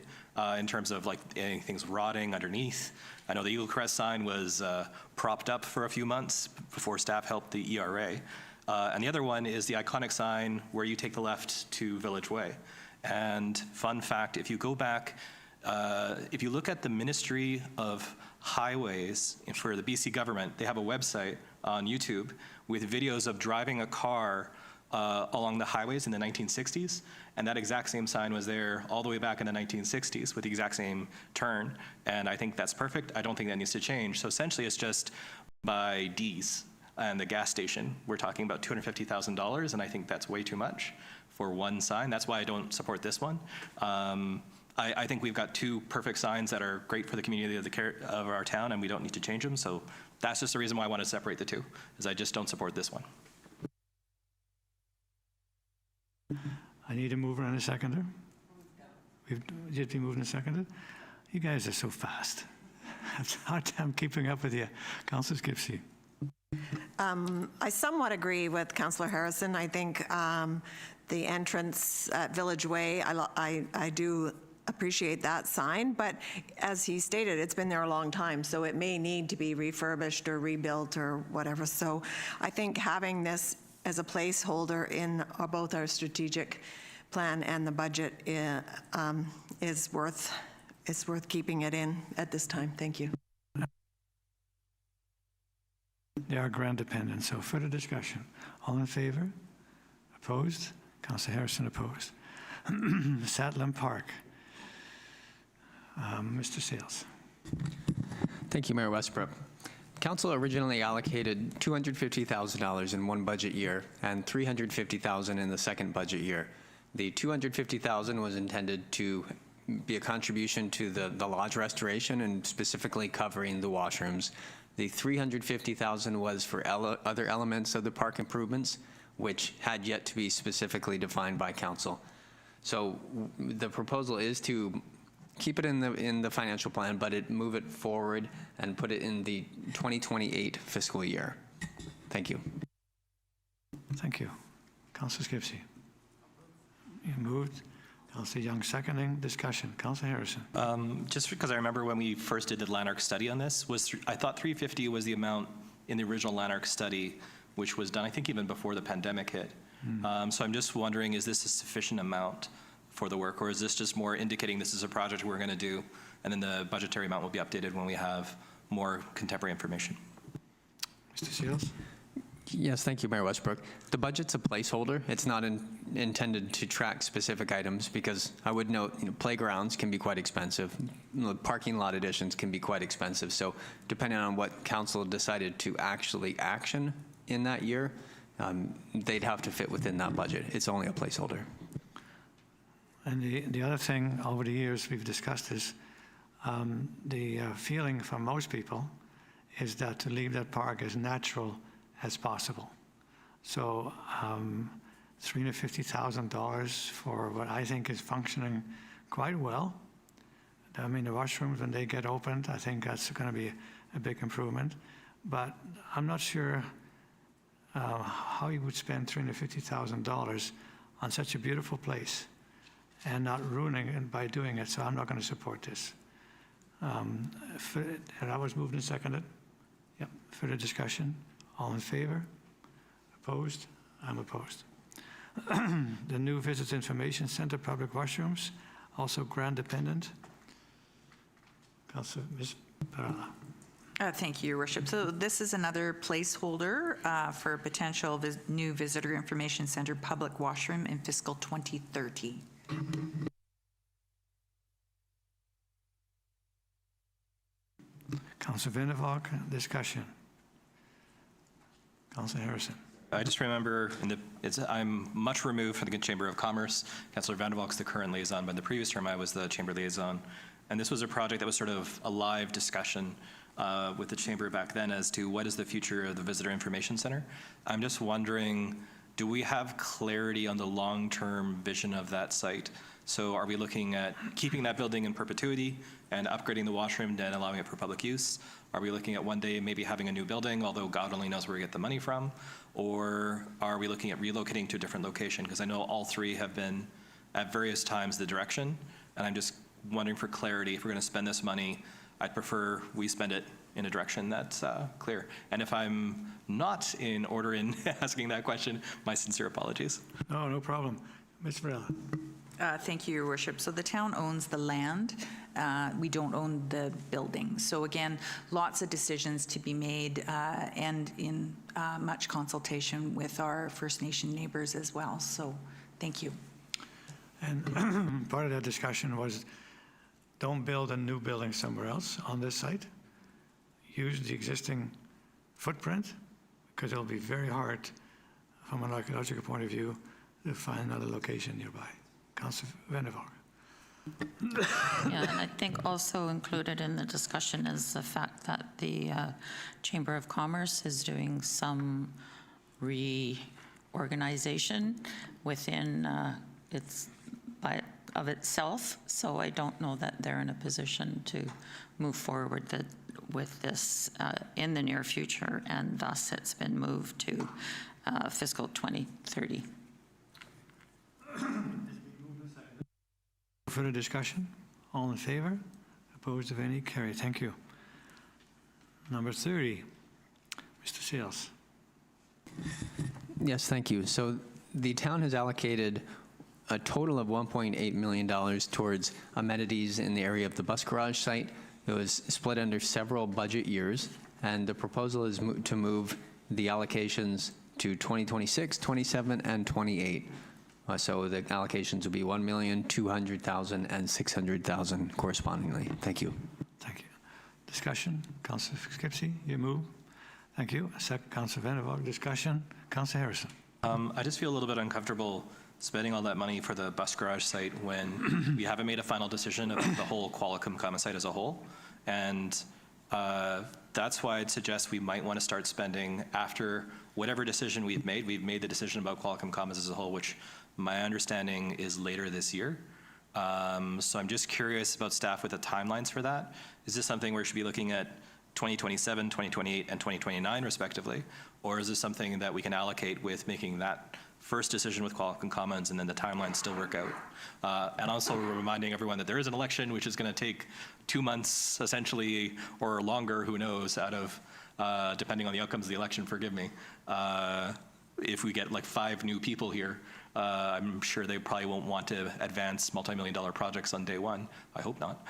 in terms of like anything's rotting underneath. I know the Eagle Crest sign was propped up for a few months before staff helped the ERA. And the other one is the iconic sign where you take the left to Village Way. And fun fact, if you go back, if you look at the Ministry of Highways for the BC government, they have a website on YouTube with videos of driving a car along the highways in the 1960s, and that exact same sign was there all the way back in the 1960s with the exact same turn, and I think that's perfect. I don't think that needs to change. So essentially it's just by D's and the gas station. We're talking about $250,000, and I think that's way too much for one sign. That's why I don't support this one. I think we've got two perfect signs that are great for the community of our town, and we don't need to change them. So that's just the reason why I want to separate the two, is I just don't support this one. I need a mover and a seconder. We've just been moved and seconded. You guys are so fast. I have a hard time keeping up with you. Councillor Skipsey. I somewhat agree with Councillor Harrison. I think the entrance at Village Way, I do appreciate that sign, but as he stated, it's been there a long time, so it may need to be refurbished or rebuilt or whatever. So I think having this as a placeholder in both our strategic plan and the budget is worth keeping it in at this time. Thank you. They are grant dependent, so further discussion. All in favor? Opposed? Councillor Harrison opposed. Satlam Park. Mr. Sales. Thank you, Mayor Westbrook. Council originally allocated $250,000 in one budget year and $350,000 in the second budget year. The $250,000 was intended to be a contribution to the lodge restoration and specifically covering the washrooms. The $350,000 was for other elements of the park improvements, which had yet to be specifically defined by council. So the proposal is to keep it in the financial plan, but move it forward and put it in the 2028 fiscal year. Thank you. Thank you. Councillor Skipsey. You moved. Councillor Young seconding. Discussion. Councillor Harrison. Just because I remember when we first did the Lanark study on this, I thought 350 was the amount in the original Lanark study, which was done, I think, even before the pandemic hit. So I'm just wondering, is this a sufficient amount for the work, or is this just more indicating this is a project we're going to do, and then the budgetary amount will be updated when we have more contemporary information? Mr. Seals. Yes, thank you, Mayor Westbrook. The budget's a placeholder. It's not intended to track specific items, because I would note, playgrounds can be quite expensive. Parking lot additions can be quite expensive. So depending on what council decided to actually action in that year, they'd have to fit within that budget. It's only a placeholder. And the other thing over the years we've discussed is the feeling from most people is that to leave that park as natural as possible. So $350,000 for what I think is functioning quite well. I mean, the washrooms, when they get opened, I think that's going to be a big improvement. But I'm not sure how you would spend $350,000 on such a beautiful place and not ruining it by doing it, so I'm not going to support this. And I was moved and seconded. Yep. Further discussion? All in favor? Opposed? I'm opposed. The new Visitors Information Center public washrooms, also grant dependent. Councillor, Ms. Perala. Thank you, Your Worship. So this is another placeholder for a potential new Visitor Information Center public washroom in fiscal 2030. Councillor Vandervalk, discussion. Councillor Harrison. I just remember, I'm much removed from the Chamber of Commerce. Councillor Vandervalk's the current liaison, but in the previous term I was the Chamber liaison. And this was a project that was sort of a live discussion with the Chamber back then as to what is the future of the Visitor Information Center. I'm just wondering, do we have clarity on the long-term vision of that site? So are we looking at keeping that building in perpetuity and upgrading the washroom and allowing it for public use? Are we looking at one day maybe having a new building, although God only knows where we get the money from? Or are we looking at relocating to a different location? Because I know all three have been at various times the direction, and I'm just wondering for clarity, if we're going to spend this money, I'd prefer we spend it in a direction that's clear. And if I'm not in order in asking that question, my sincere apologies. No problem. Ms. Varela. Thank you, Your Worship. So the town owns the land. We don't own the building. So again, lots of decisions to be made and in much consultation with our First Nation neighbors as well. So thank you. And part of that discussion was don't build a new building somewhere else on this site. Use the existing footprint, because it'll be very hard from an archaeological point of view to find another location nearby. Councillor Vandervalk. Yeah, and I think also included in the discussion is the fact that the Chamber of Commerce is doing some reorganization within of itself. So I don't know that they're in a position to move forward with this in the near future, and thus it's been moved to fiscal 2030. Further discussion? All in favor? Opposed, if any? Carried. Thank you. Number 30, Mr. Sales. Yes, thank you. So the town has allocated a total of $1.8 million towards amenities in the area of the bus garage site. It was split under several budget years, and the proposal is to move the allocations to 2026, 27, and 28. So the allocations will be $1,200,000 and $600,000 correspondingly. Thank you. Thank you. Discussion? Councillor Skipsey, you move. Thank you. Second, Councillor Vanderwaal. Discussion? Councillor Harrison. I just feel a little bit uncomfortable spending all that money for the bus garage site when we haven't made a final decision of the whole Qualicum Common site as a whole. And that's why I'd suggest we might want to start spending after whatever decision we've made. We've made the decision about Qualicum Commons as a whole, which my understanding is later this year. So I'm just curious about staff with the timelines for that. Is this something where we should be looking at 2027, 2028, and 2029 respectively? Or is this something that we can allocate with making that first decision with Qualicum Commons and then the timelines still work out? And also reminding everyone that there is an election which is going to take 2 months essentially, or longer, who knows, out of, depending on the outcomes of the election, forgive me. If we get like 5 new people here, I'm sure they probably won't want to advance multi-million-dollar projects on day one. I hope not.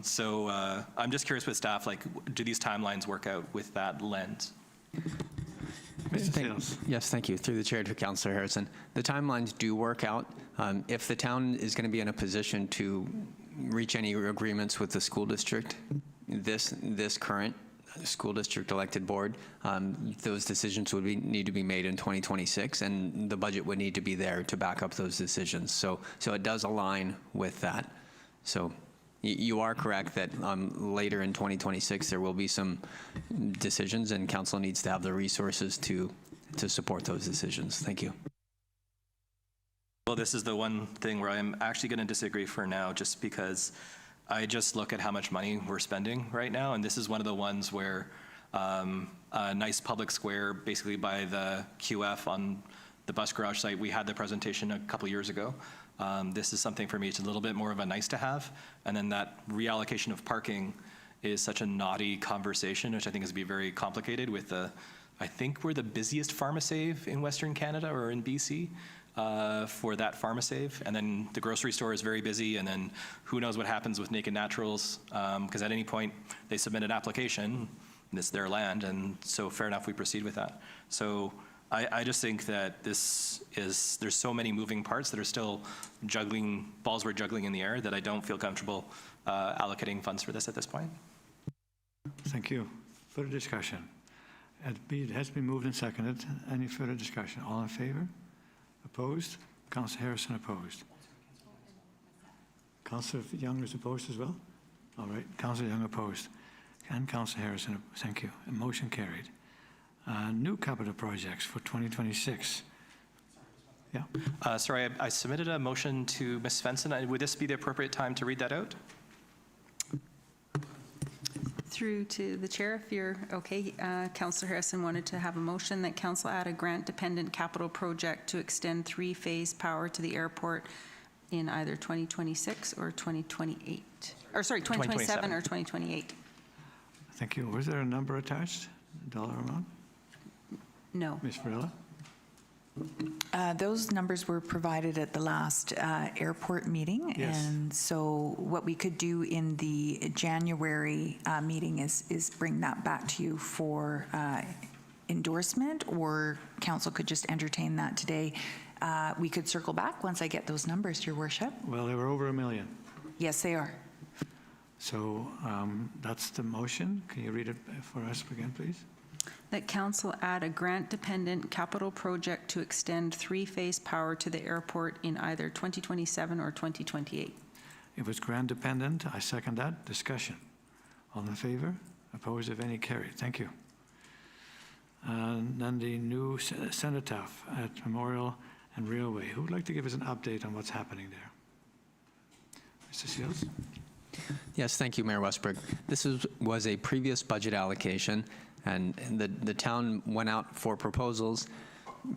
So I'm just curious with staff, like, do these timelines work out with that lens? Mr. Sales. Yes, thank you. Through the chair to Councillor Harrison. The timelines do work out. If the town is going to be in a position to reach any agreements with the school district, this current school district elected board, those decisions would need to be made in 2026, and the budget would need to be there to back up those decisions. So it does align with that. So you are correct that later in 2026 there will be some decisions, and council needs to have the resources to support those decisions. Thank you. Well, this is the one thing where I'm actually going to disagree for now, just because I just look at how much money we're spending right now, and this is one of the ones where a nice public square, basically by the QF on the bus garage site, we had the presentation a couple years ago. This is something for me, it's a little bit more of a nice to have, and then that reallocation of parking is such a knotty conversation, which I think is be very complicated with I think we're the busiest PharmaSave in Western Canada or in BC. For that PharmaSave, and then the grocery store is very busy, and then who knows what happens with Naked Naturals, because at any point they submit an application, and it's their land, and so fair enough, we proceed with that. So I just think that there's so many moving parts that are still balls we're juggling in the air, that I don't feel comfortable allocating funds for this at this point. Thank you. Further discussion? It has been moved and seconded. Any further discussion? All in favor? Opposed? Councillor Harrison opposed. Councillor Young is opposed as well? All right, Councillor Young opposed. And Councillor Harrison, thank you. A motion carried. New capital projects for 2026. Yeah. Sorry, I submitted a motion to Ms. Svensson. Would this be the appropriate time to read that out? Through to the chair, if you're okay, Councillor Harrison wanted to have a motion that council add a grant-dependent capital project to extend 3-phase power to the airport in either 2026 or 2028. Or sorry, 2027 or 2028. Thank you. Was there a number attached? Dollar amount? No. Ms. Varela? Those numbers were provided at the last airport meeting. Yes. And so what we could do in the January meeting is bring that back to you for endorsement, or council could just entertain that today. We could circle back once I get those numbers, Your Worship. Well, they were over $1 million. Yes, they are. So that's the motion. Can you read it for us again, please? That council add a grant-dependent capital project to extend 3-phase power to the airport in either 2027 or 2028. It was grant dependent. I second that. Discussion. All in favor? Opposed, if any? Carried. Thank you. And then the new cenotaph at Memorial and Railway. Who would like to give us an update on what's happening there? Mr. Seals? Yes, thank you, Mayor Westbrook. This was a previous budget allocation, and the town went out for proposals.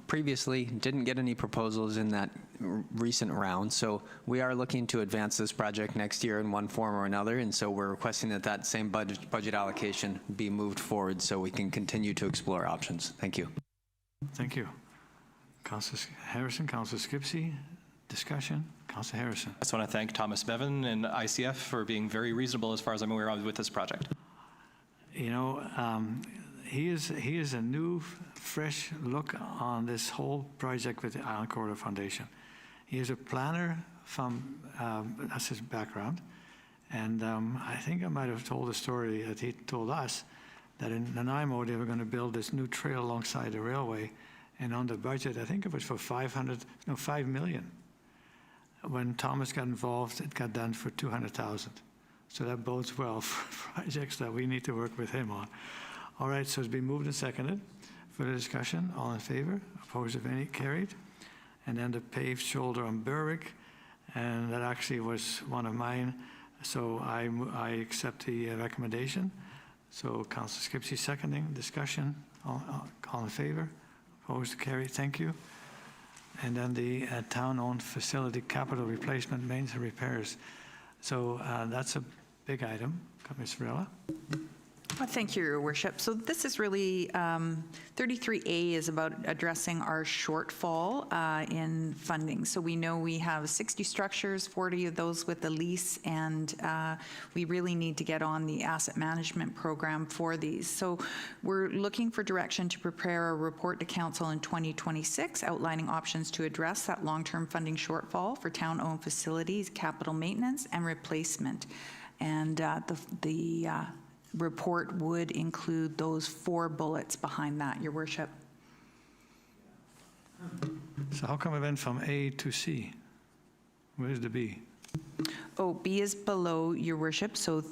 Previously, didn't get any proposals in that recent round. So we are looking to advance this project next year in one form or another, and so we're requesting that that same budget allocation be moved forward so we can continue to explore options. Thank you. Thank you. Councillor Harrison, Councillor Skipsey, discussion. Councillor Harrison. I just want to thank Thomas Bevan and ICF for being very reasonable, as far as I'm aware of, with this project. You know, he is a new, fresh look on this whole project with the Island Corridor Foundation. He is a planner from, that's his background. And I think I might have told a story that he told us that in Nanaimo they were going to build this new trail alongside the railway. And on the budget, I think it was for 5 million. When Thomas got involved, it got done for 200,000. So that bodes well for projects that we need to work with him on. All right, so it's been moved and seconded. Further discussion, all in favor? Opposed, if any, carried. And then the paved shoulder on Berwick, and that actually was one of mine. So I accept the recommendation. So Councillor Skipsey seconding, discussion, all in favor? Opposed, carried, thank you. And then the town-owned facility capital replacement, maintenance and repairs. So that's a big item. Ms. Varela. Well, thank you, Your Worship. So this is really, 33A is about addressing our shortfall in funding. So we know we have 60 structures, 40 of those with a lease, and we really need to get on the asset management program for these. So we're looking for direction to prepare a report to Council in 2026 outlining options to address that long-term funding shortfall for town-owned facilities, capital maintenance, and replacement. And the report would include those 4 bullets behind that, Your Worship. So how come I went from A to C? Where's the B? Oh, B is below, Your Worship. So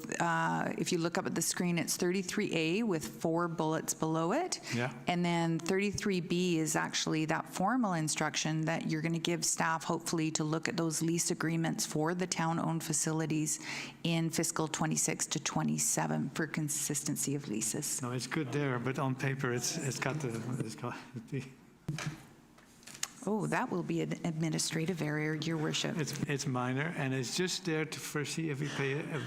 if you look up at the screen, it's 33A with 4 bullets below it. Yeah. And then 33B is actually that formal instruction that you're going to give staff, hopefully, to look at those lease agreements for the town-owned facilities in fiscal 26 to 27 for consistency of leases. No, it's good there, but on paper it's got the Oh, that will be an administrative error, Your Worship. it's minor, and it's just there to foresee if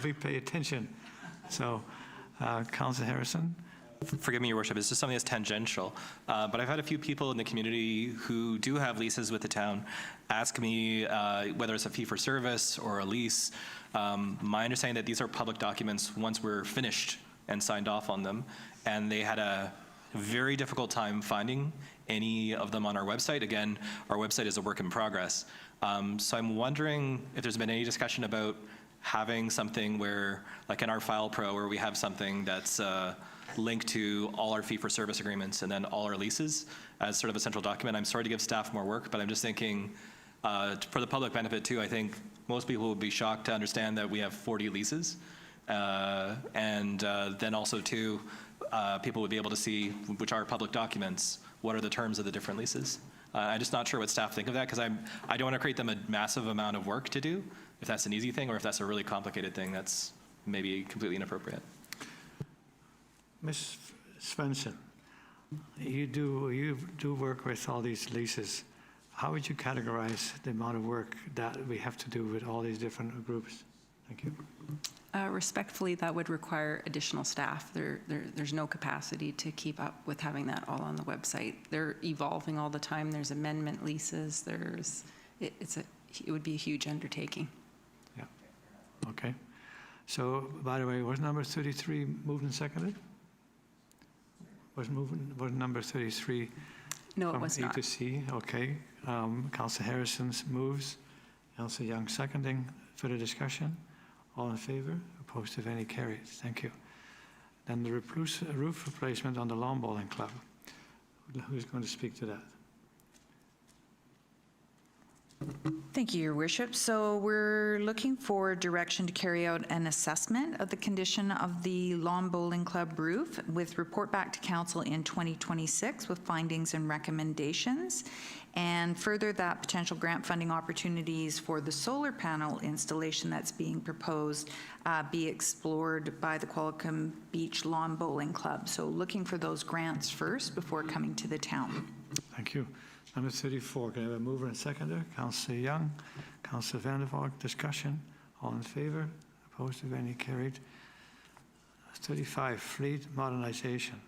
we pay attention. So, Councillor Harrison. Forgive me, Your Worship, it's just something that's tangential. But I've had a few people in the community who do have leases with the town ask me whether it's a fee for service or a lease. My understanding that these are public documents once we're finished and signed off on them, and they had a very difficult time finding any of them on our website. Again, our website is a work in progress. So I'm wondering if there's been any discussion about having something where, like in our File Pro, where we have something that's linked to all our fee-for-service agreements and then all our leases as sort of a central document. I'm sorry to give staff more work, but I'm just thinking for the public benefit too, I think most people would be shocked to understand that we have 40 leases. And then also too, people would be able to see, which are public documents, what are the terms of the different leases. I'm just not sure what staff think of that, because I don't want to create them a massive amount of work to do, if that's an easy thing, or if that's a really complicated thing that's maybe completely inappropriate. Ms. Svensson, you do work with all these leases. How would you categorize the amount of work that we have to do with all these different groups? Thank you. Respectfully, that would require additional staff. There's no capacity to keep up with having that all on the website. They're evolving all the time. There's amendment leases. It would be a huge undertaking. Yeah. Okay. So, by the way, was number 33 moved and seconded? Was number 33 No, it from was A not. to C? Okay. Councillor Harrison's moves. Councillor Young seconding. Further discussion? All in favor? Opposed, if any, carried. Thank you. Then the roof replacement on the lawn bowling club. Who's going to speak to that? Thank you, Your Worship. So we're looking for direction to carry out an assessment of the condition of the lawn bowling club roof with report back to Council in 2026 with findings and recommendations. And further, that potential grant funding opportunities for the solar panel installation that's being proposed be explored by the Qualicum Beach Lawn Bowling Club. So looking for those grants first before coming to the town. Thank you. Number 34, can I have a mover and seconder? Councillor Young, Councillor Van der Valk, discussion. All in favor? Opposed, if any, carried. 35, fleet modernization.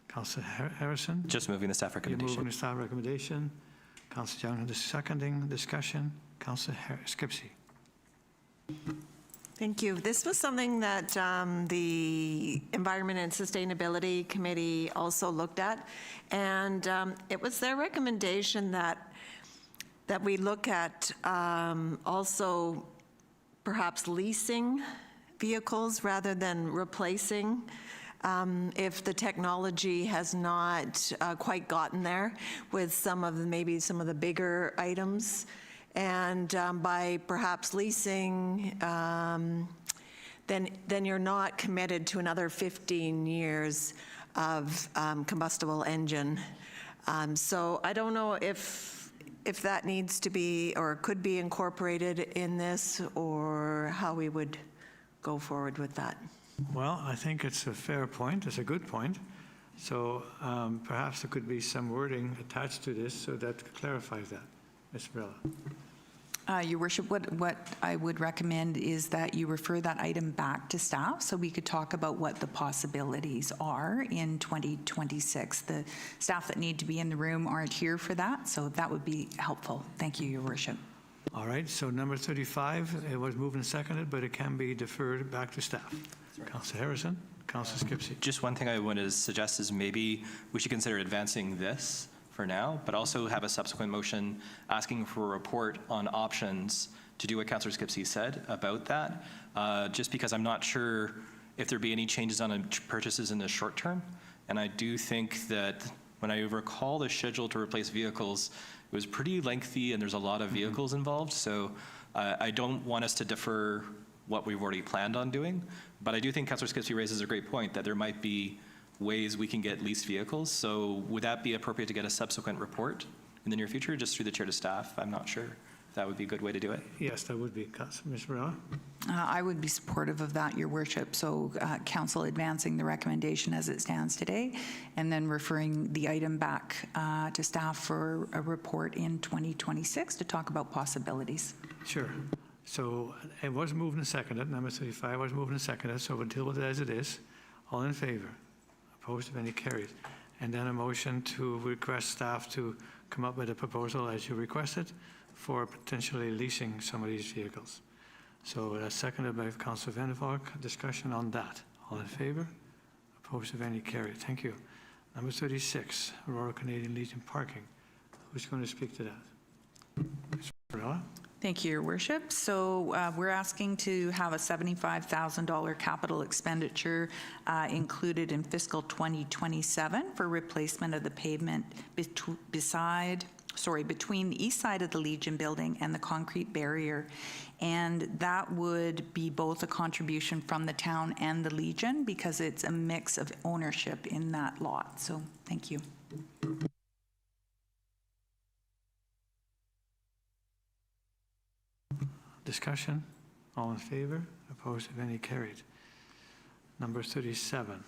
Councillor Harrison? Just moving the staff You're recommendation. moving the staff recommendation. Councillor Young, seconding, discussion. Councillor Skipsey. Thank you. This was something that the Environment and Sustainability Committee also looked at, and it was their recommendation that we look at also perhaps leasing vehicles rather than replacing if the technology has not quite gotten there with maybe some of the bigger items. And by perhaps leasing, then you're not committed to another 15 years of combustible engine. So I don't know if that needs to be or could be incorporated in this, or how we would go forward with that. Well, I think it's a fair point. It's a good point. So perhaps there could be some wording attached to this so that clarifies that. Ms. Brella. Your Worship, what I would recommend is that you refer that item back to staff so we could talk about what the possibilities are in 2026. The staff that need to be in the room aren't here for that, so that would be helpful. Thank you, Your Worship. All right, so number 35, it was moved and seconded, but it can be deferred back to staff. Councillor Harrison, Councillor Skipsey. Just one thing I want to suggest is maybe we should consider advancing this for now, but also have a subsequent motion asking for a report on options to do what Councillor Skipsey said about that, just because I'm not sure if there'd be any changes on purchases in the short term. And I do think that when I recall the schedule to replace vehicles, it was pretty lengthy and there's a lot of vehicles involved. So I don't want us to defer what we've already planned on doing, but I do think Councillor Skipsey raises a great point that there might be ways we can get leased vehicles. So would that be appropriate to get a subsequent report in the near future, just through the chair to staff? I'm not sure if that would be a good way to do it. Yes, that would be. Ms. Brella. I would be supportive of that, Your Worship. So Council advancing the recommendation as it stands today, and then referring the item back to staff for a report in 2026 to talk about possibilities. Sure. So it was moved and seconded. Number 35 was moved and seconded, so we'll deal with it as it is. All in favor? Opposed, if any, carried. And then a motion to request staff to come up with a proposal as you requested for potentially leasing some of these vehicles. So that's seconded by Councillor Van der Valk. Discussion on that. All in favor? Opposed, if any, carried. Thank you. Number 36, Royal Canadian Legion parking. Who's going to speak to that? Ms. Varela? Thank you, Your Worship. So we're asking to have a $75,000 capital expenditure included in fiscal 2027 for replacement of the pavement between the east side of the Legion building and the concrete barrier. And that would be both a contribution from the town and the Legion because it's a mix of ownership in that lot. So thank you. Discussion? All in favor? Opposed, if any, carried. Number 37,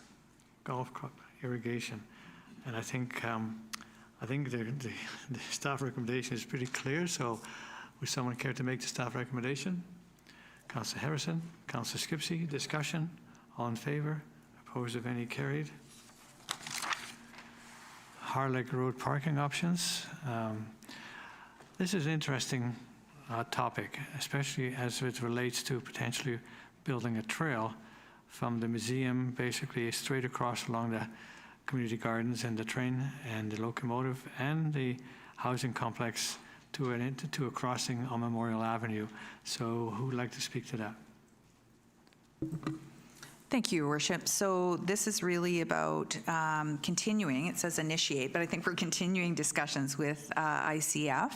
golf club irrigation. And I think the staff recommendation is pretty clear, so would someone care to make the staff recommendation? Councillor Harrison, Councillor Skipsey, discussion? All in favor? Opposed, if any, carried. Harlech Road parking options. This is interesting topic, especially as it relates to potentially building a trail from the museum basically straight across along the community gardens and the train and the locomotive and the housing complex to a crossing on Memorial Avenue. So who would like to speak to that? Thank you, Your Worship. So this is really about continuing, it says initiate, but I think we're continuing discussions with ICF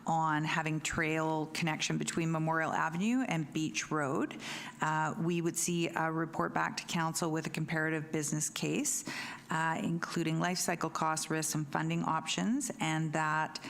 on having trail connection between Memorial Avenue and Beach Road. We would see a report back to council with a comparative business case, including life cycle costs, risks, and funding options, and that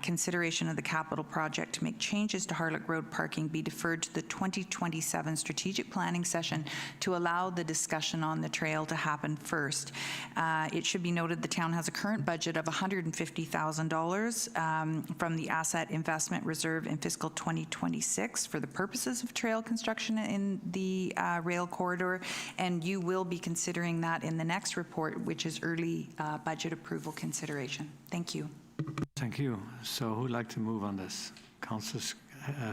consideration of the capital project to make changes to Harlech Road parking be deferred to the 2027 strategic planning session to allow the discussion on the trail to happen first. It should be noted the town has a current budget of $150,000 from the Asset Investment Reserve in fiscal 2026 for the purposes of trail construction in the rail corridor, and you will be considering that in the next report, which is early budget approval consideration. Thank you. Thank you. So who'd like to move on this? Councillor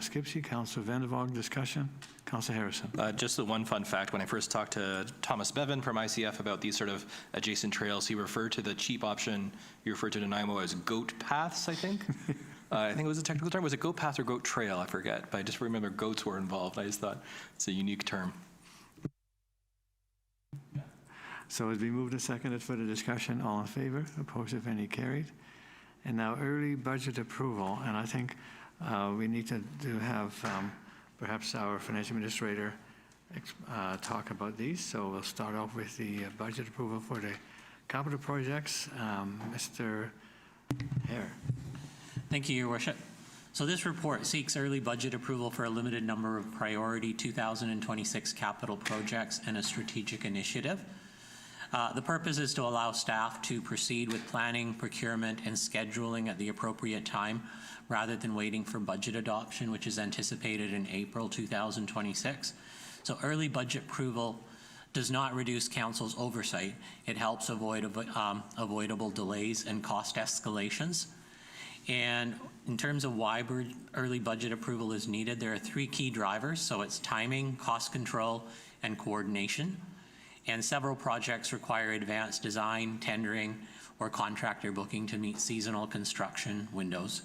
Skipsey, Councillor Vanderwalk, discussion? Councillor Harrison. Just the one fun fact, when I first talked to Thomas Bevan from ICF about these sort of adjacent trails, he referred to the cheap option, he referred to Nanaimo as goat paths, I think. I think it was a technical term. Was it goat path or goat trail? I forget. But I just remember goats were involved. I just thought it's a unique term. So it's been moved and seconded for the discussion. All in favor? Opposed, if any, carried. And now early budget approval. And I think we need to have perhaps our financial administrator talk about these. So we'll start off with the budget approval for the capital projects. Mr. Hare. Thank you, Your Worship. So this report seeks early budget approval for a limited number of priority 2026 capital projects and a strategic initiative. The purpose is to allow staff to proceed with planning, procurement, and scheduling at the appropriate time rather than waiting for budget adoption, which is anticipated in April 2026. So early budget approval does not reduce council's oversight. It helps avoid avoidable delays and cost escalations. And in terms of why early budget approval is needed, there are three key drivers. So it's timing, cost control, and coordination. And several projects require advanced design, tendering, or contractor booking to meet seasonal construction windows.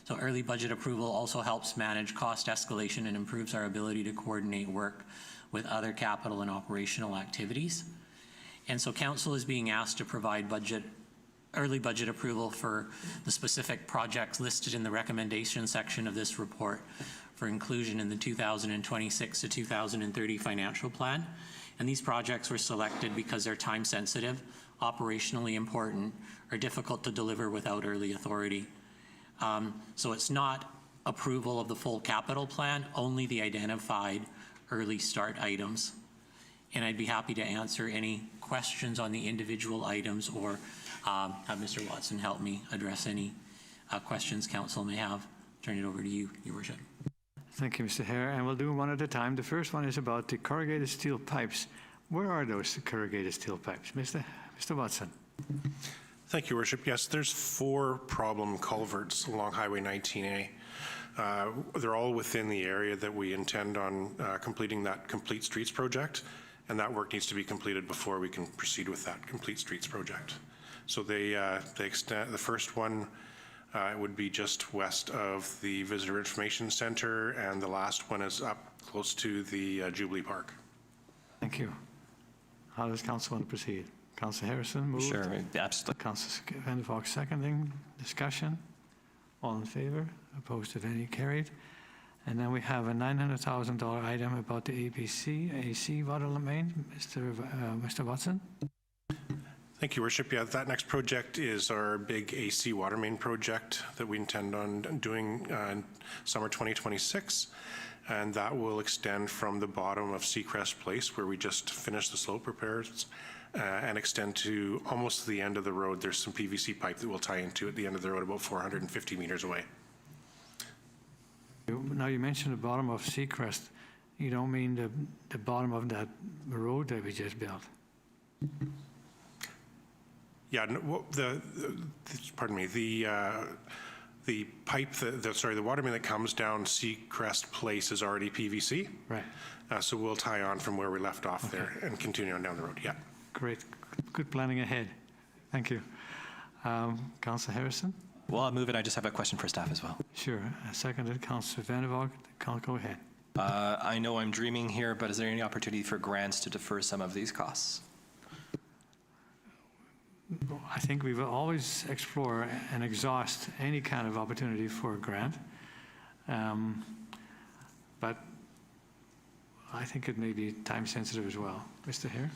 So early budget approval also helps manage cost escalation and improves our ability to coordinate work with other capital and operational activities. And so council is being asked to provide early budget approval for the specific projects listed in the recommendation section of this report for inclusion in the 2026 to 2030 financial plan. And these projects were selected because they're time sensitive, operationally important, or difficult to deliver without early authority. So it's not approval of the full capital plan, only the identified early start items. And I'd be happy to answer any questions on the individual items or have Mr. Watson help me address any questions council may have. Turn it over to you, Your Worship. Thank you, Mr. Hare. And we'll do one at a time. The first one is about the corrugated steel pipes. Where are those corrugated steel pipes? Mr. Watson. Thank you, Worship. Yes, there's 4 problem culverts along Highway 19A. They're all within the area that we intend on completing that Complete Streets project, and that work needs to be completed before we can proceed with that Complete Streets project. So they extend. The first one would be just west of the Visitor Information Center, and the last one is up close to the Jubilee Park. Thank you. How does council want to proceed? Councillor Harrison moved. Sure, absolutely. Councillor Vanderwalk seconding. Discussion. All in favor? Opposed, if any, carried. And then we have a $900,000 item about the AC water main. Mr. Watson. Thank you, Worship. Yeah, that next project is our big AC water main project that we intend on doing in summer 2026. And that will extend from the bottom of Seacrest Place, where we just finished the slope repairs, and extend to almost the end of the road. There's some PVC pipe that will tie into at the end of the road about 450 meters away. Now you mentioned the bottom of Seacrest. You don't mean the bottom of that road that we just built? Yeah, pardon me, the pipe, the water main that comes down Seacrest Place is already PVC. Right. So we'll tie on from where we left off there and continue on down the road, yeah. Great. Good planning ahead. Thank you. Councillor Harrison? Well, I'll move it. I just have a question for staff as well. Sure. Seconded. Councillor Vanderwalk. Go ahead. I know I'm dreaming here, but is there any opportunity for grants to defer some of these costs? I think we will always explore and exhaust any kind of opportunity for a grant. But I think it may be time sensitive as well. Mr. Hare?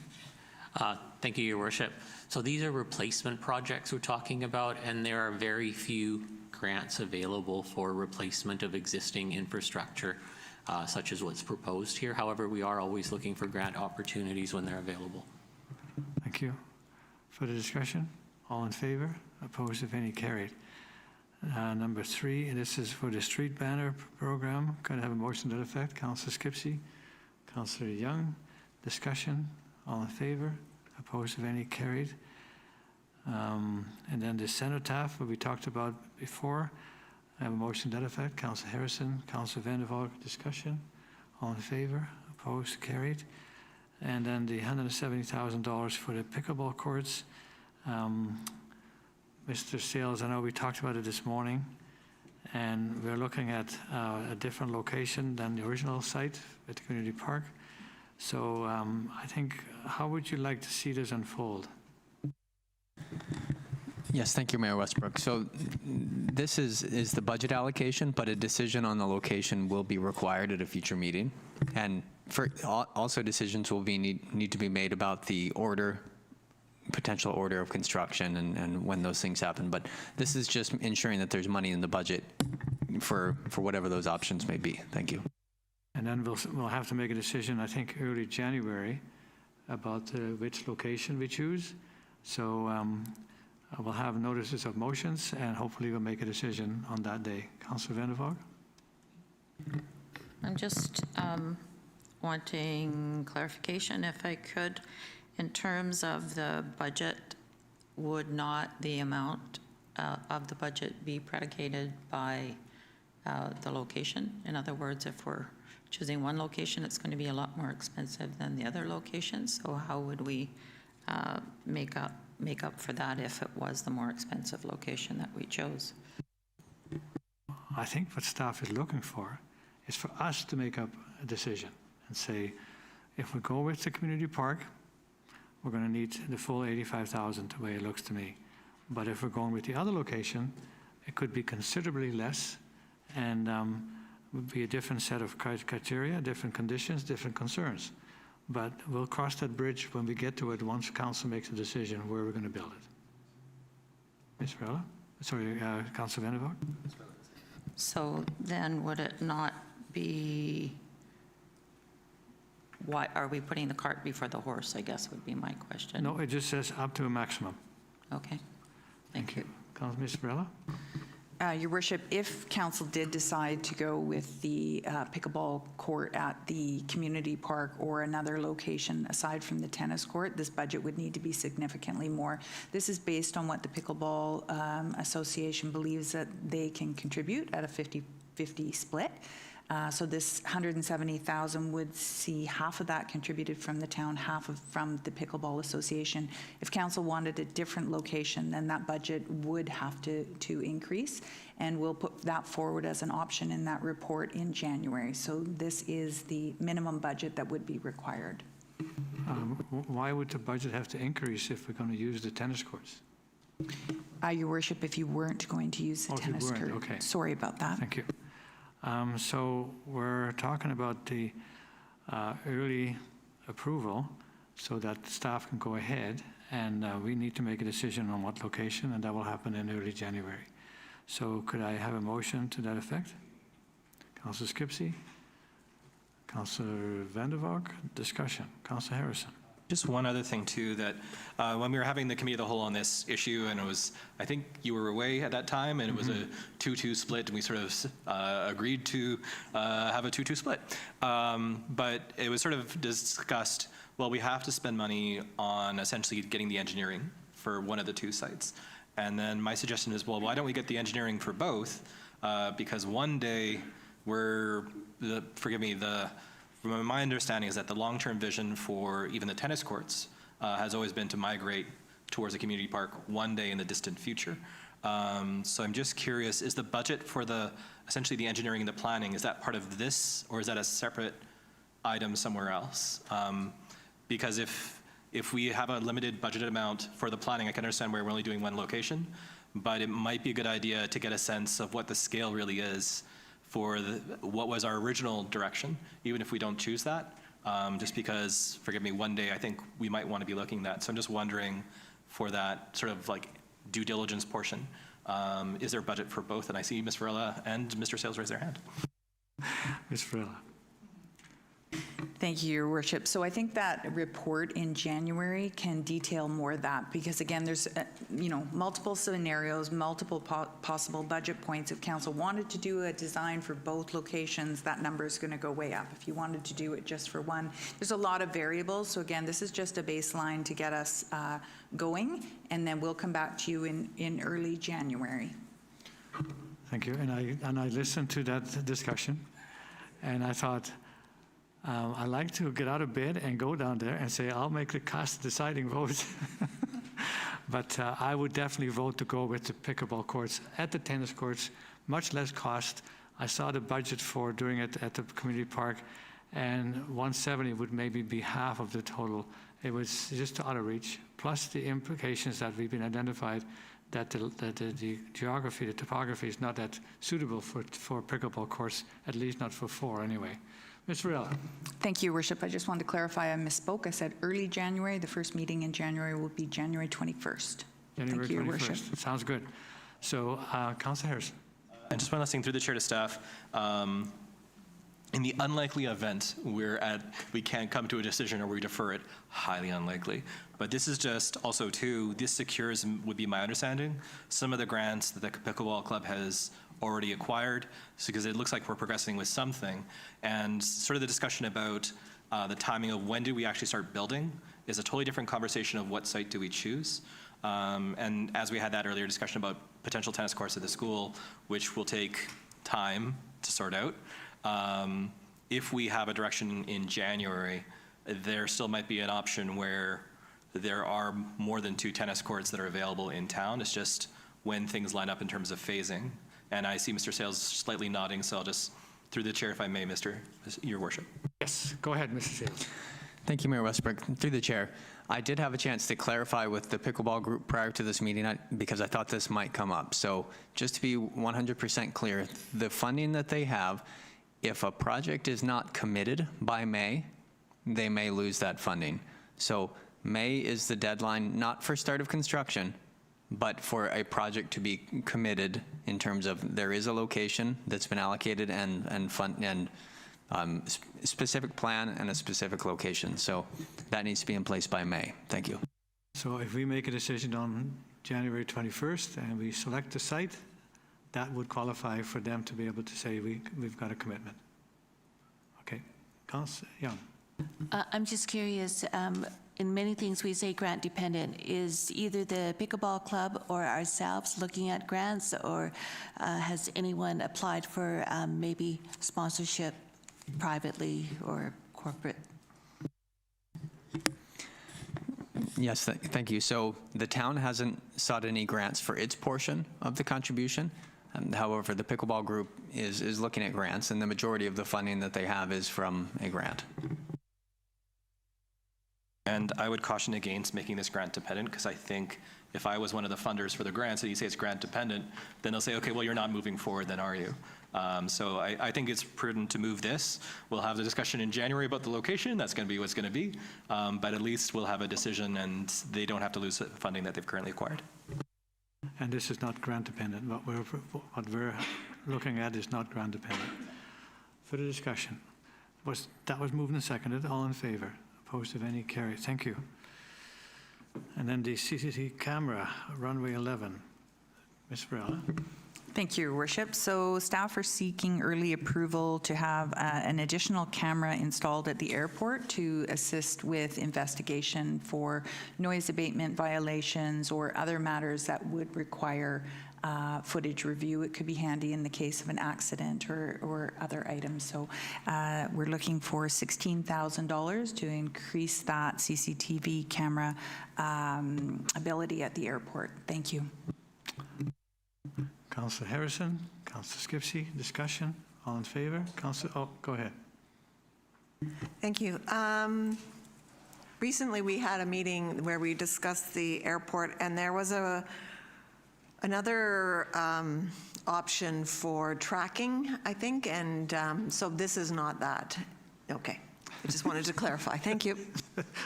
Thank you, Your Worship. So these are replacement projects we're talking about, and there are very few grants available for replacement of existing infrastructure, such as what's proposed here. However, we are always looking for grant opportunities when they're available. Thank you. Further discussion? All in favor? Opposed, if any, carried. Number 3, and this is for the street banner program. Can I have a motion to that effect? Councillor Skipsey, Councillor Young. Discussion? All in favor? Opposed, if any, carried. And then the cenotaph, what we talked about before. I have a motion to that effect. Councillor Harrison, Councillor Van der Valk. Discussion? All in favor? Opposed, carried. And then the $170,000 for the pickleball courts. Mr. Sales, I know we talked about it this morning, and we're looking at a different location than the original site at the community park. So I think, how would you like to see this unfold? Yes, thank you, Mayor Westbrook. So this is the budget allocation, but a decision on the location will be required at a future meeting. And also decisions will need to be made about the potential order of construction and when those things happen. But this is just ensuring that there's money in the budget for whatever those options may be. Thank you. And then we'll have to make a decision, I think, early January about which location we choose. So we'll have notices of motions, and hopefully we'll make a decision on that day. Councillor Van der Valk? I'm just wanting clarification, if I could. In terms of the budget, would not the amount of the budget be predicated by the location? In other words, if we're choosing one location, it's going to be a lot more expensive than the other locations. So how would we make up for that if it was the more expensive location that we chose? I think what staff is looking for is for us to make up a decision and say, if we go with the community park, we're going to need the full 85,000, the way it looks to me. But if we're going with the other location, it could be considerably less, and would be a different set of criteria, different conditions, different concerns. But we'll cross that bridge when we get to it, once council makes a decision where we're going to build it. Ms. Rella? Sorry, Councilor Van der Valk? So then would it not be, why are we putting the cart before the horse, I guess would be my question. No, it just says up to a maximum. Okay, thank you. Councilor Ms. Rella? Your Worship, if council did decide to go with the pickleball court at the community park or another location aside from the tennis court, this budget would need to be significantly more. This is based on what the Pickleball Association believes that they can contribute at a 50-50 split. So this 170,000 would see half of that contributed from the town, from the Pickleball Association. If council wanted a different location, then that budget would have to increase, and we'll put that forward as an option in that report in January. So this is the minimum budget that would be required. Why would the budget have to increase if we're going to use the tennis courts? Your Worship, if you weren't going to use the if you tennis weren't, court. okay. Sorry about that. Thank you. So we're talking about the early approval so that staff can go ahead, and we need to make a decision on what location, and that will happen in early January. So could I have a motion to that effect? Councillor Skipsey? Councillor Van der Valk? Discussion. Councillor Harrison? Just one other thing, too, that when we were having the committee of the whole on this issue, and it was, I think you were away at that time, and it was a 2-2 split, and we sort of agreed to have a 2-2 split. But it was sort of discussed, well, we have to spend money on essentially getting the engineering for one of the two sites. And then my suggestion is, well, why don't we get the engineering for both? Because one day my understanding is that the long-term vision for even the tennis courts has always been to migrate towards a community park one day in the distant future. So I'm just curious, is the budget for essentially the engineering and the planning, is that part of this, or is that a separate item somewhere else? Because if we have a limited budgeted amount for the planning, I can understand where we're only doing one location, but it might be a good idea to get a sense of what the scale really is for what was our original direction, even if we don't choose that, just because, forgive me, one day I think we might want to be looking at that. So I'm just wondering for that sort of like due diligence portion, is there a budget for both? And I see Ms. Varela and Mr. Sales raise their hand. Ms. Varela. Thank you, Your Worship. So I think that report in January can detail more of that, because again, there's, multiple scenarios, multiple possible budget points. If council wanted to do a design for both locations, that number is going to go way up. If you wanted to do it just for one, there's a lot of variables. So again, this is just a baseline to get us going, and then we'll come back to you in early January. Thank you. And I listened to that discussion, and I thought, I like to get out of bed and go down there and say, I'll make the cost deciding vote. But I would definitely vote to go with the pickleball courts at the tennis courts, much less cost. I saw the budget for doing it at the community park, and 170 would maybe be half of the total. It was just out of reach, plus the implications that we've been identified that the geography, the topography is not that suitable for pickleball courts, at least not for 4 anyway. Ms. Varela. Thank you, Your Worship. I just wanted to clarify, I misspoke. I said early January. The first meeting in January will be January 21st. January Thank you, Your 21st. Worship. Sounds good. So, Councillor Harrison. And just one last thing through the chair to staff. In the unlikely event we can't come to a decision or we defer it, highly unlikely. But this is just also too, this secures, would be my understanding, some of the grants that the Pickleball Club has already acquired, because it looks like we're progressing with something. And sort of the discussion about the timing of when do we actually start building is a totally different conversation of what site do we choose. And as we had that earlier discussion about potential tennis courts at the school, which will take time to sort out. If we have a direction in January, there still might be an option where there are more than 2 tennis courts that are available in town. It's just when things line up in terms of phasing. And I see Mr. Sales slightly nodding, so I'll just, through the chair, if I may, Your Worship. Yes, go ahead, Mr. Sales. Thank you, Mayor Westbrook. Through the chair, I did have a chance to clarify with the pickleball group prior to this meeting because I thought this might come up. So just to be 100% clear, the funding that they have, if a project is not committed by May, they may lose that funding. So May is the deadline, not for start of construction, but for a project to be committed in terms of there is a location that's been allocated and specific plan and a specific location. So that needs to be in place by May. Thank you. So if we make a decision on January 21st and we select the site, that would qualify for them to be able to say we've got a commitment. Okay. Councillor Young. I'm just curious, in many things we say grant dependent. Is either the Pickleball Club or ourselves looking at grants, or has anyone applied for maybe sponsorship privately or corporate? Yes, thank you. So the town hasn't sought any grants for its portion of the contribution. However, the pickleball group is looking at grants, and the majority of the funding that they have is from a grant. And I would caution against making this grant dependent, because I think if I was one of the funders for the grants and you say it's grant dependent, then they'll say, okay, well, you're not moving forward, then are you? So I think it's prudent to move this. We'll have the discussion in January about the location. That's going to be what's going to be. But at least we'll have a decision and they don't have to lose the funding that they've currently acquired. And this is not grant dependent. What we're looking at is not grant dependent. Further discussion. That was moved and seconded. All in favor? Opposed, if any, carried. Thank you. And then the CCTV camera, runway 11. Ms. Varela. Thank you, Your Worship. So staff are seeking early approval to have an additional camera installed at the airport to assist with investigation for noise abatement violations or other matters that would require footage review. It could be handy in the case of an accident or other items. So we're looking for $16,000 to increase that CCTV camera ability at the airport. Thank you. Councillor Harrison, Councillor Skipsey, discussion, all in favor? Go ahead. Thank you. Recently, we had a meeting where we discussed the airport, and there was another option for tracking, I think, and so this is not that. Okay. I just wanted to clarify. Thank you.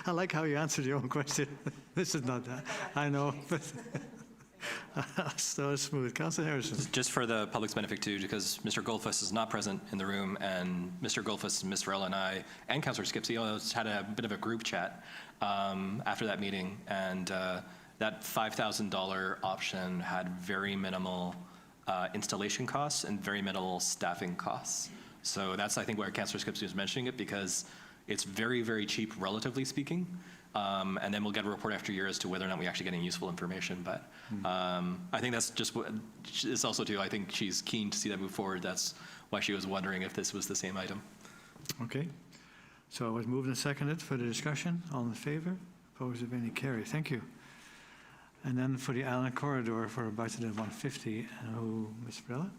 I like how you answered your own question. This is not that. I know. So smooth. Councillor Harrison. Just for the public's benefit too, because Mr. Goldfuss is not present in the room, and Mr. Goldfuss, Ms. Varela, and I, and Councillor Skipsey had a bit of a group chat after that meeting, and that $5,000 option had very minimal installation costs and very minimal staffing costs. So that's, I think, where Councillor Skipsey was mentioning it, because it's very, very cheap, relatively speaking. And then we'll get a report after a year as to whether or not we actually get any useful information. But I think that's just what, it's also too, I think she's keen to see that move forward. That's why she was wondering if this was the same item. Okay. So it was moved and seconded for the discussion. All in favor? Opposed, if any, carry. Thank you. And then for the Island Corridor for a budget of 150, Ms. Varela?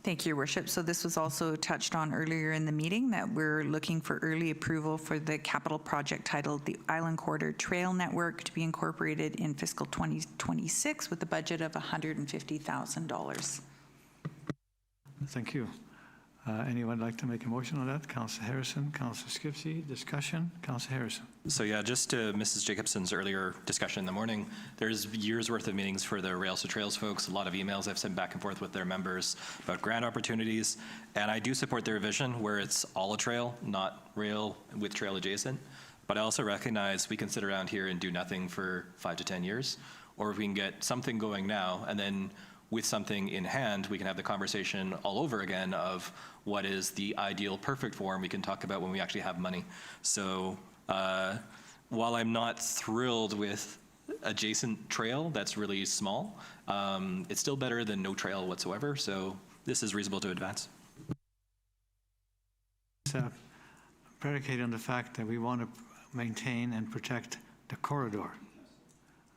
Thank you, Your Worship. So this was also touched on earlier in the meeting, that we're looking for early approval for the capital project titled the Island Corridor Trail Network to be incorporated in fiscal 2026 with a budget of $150,000. Thank you. Anyone like to make a motion on that? Councillor Harrison, Councillor Skipsey, discussion? Councillor Harrison. So yeah, just to Mrs. Jacobson's earlier discussion in the morning, there's years worth of meetings for the Rails to Trails folks, a lot of emails I've sent back and forth with their members about grant opportunities, and I do support their vision where it's all a trail, not rail with trail adjacent, but I also recognize we can sit around here and do nothing for 5 to 10 years, or if we can get something going now, and then with something in hand, we can have the conversation all over again of what is the ideal perfect form we can talk about when we actually have money. So while I'm not thrilled with adjacent trail that's really small, it's still better than no trail whatsoever. So this is reasonable to advance. It's predicated on the fact that we want to maintain and protect the corridor.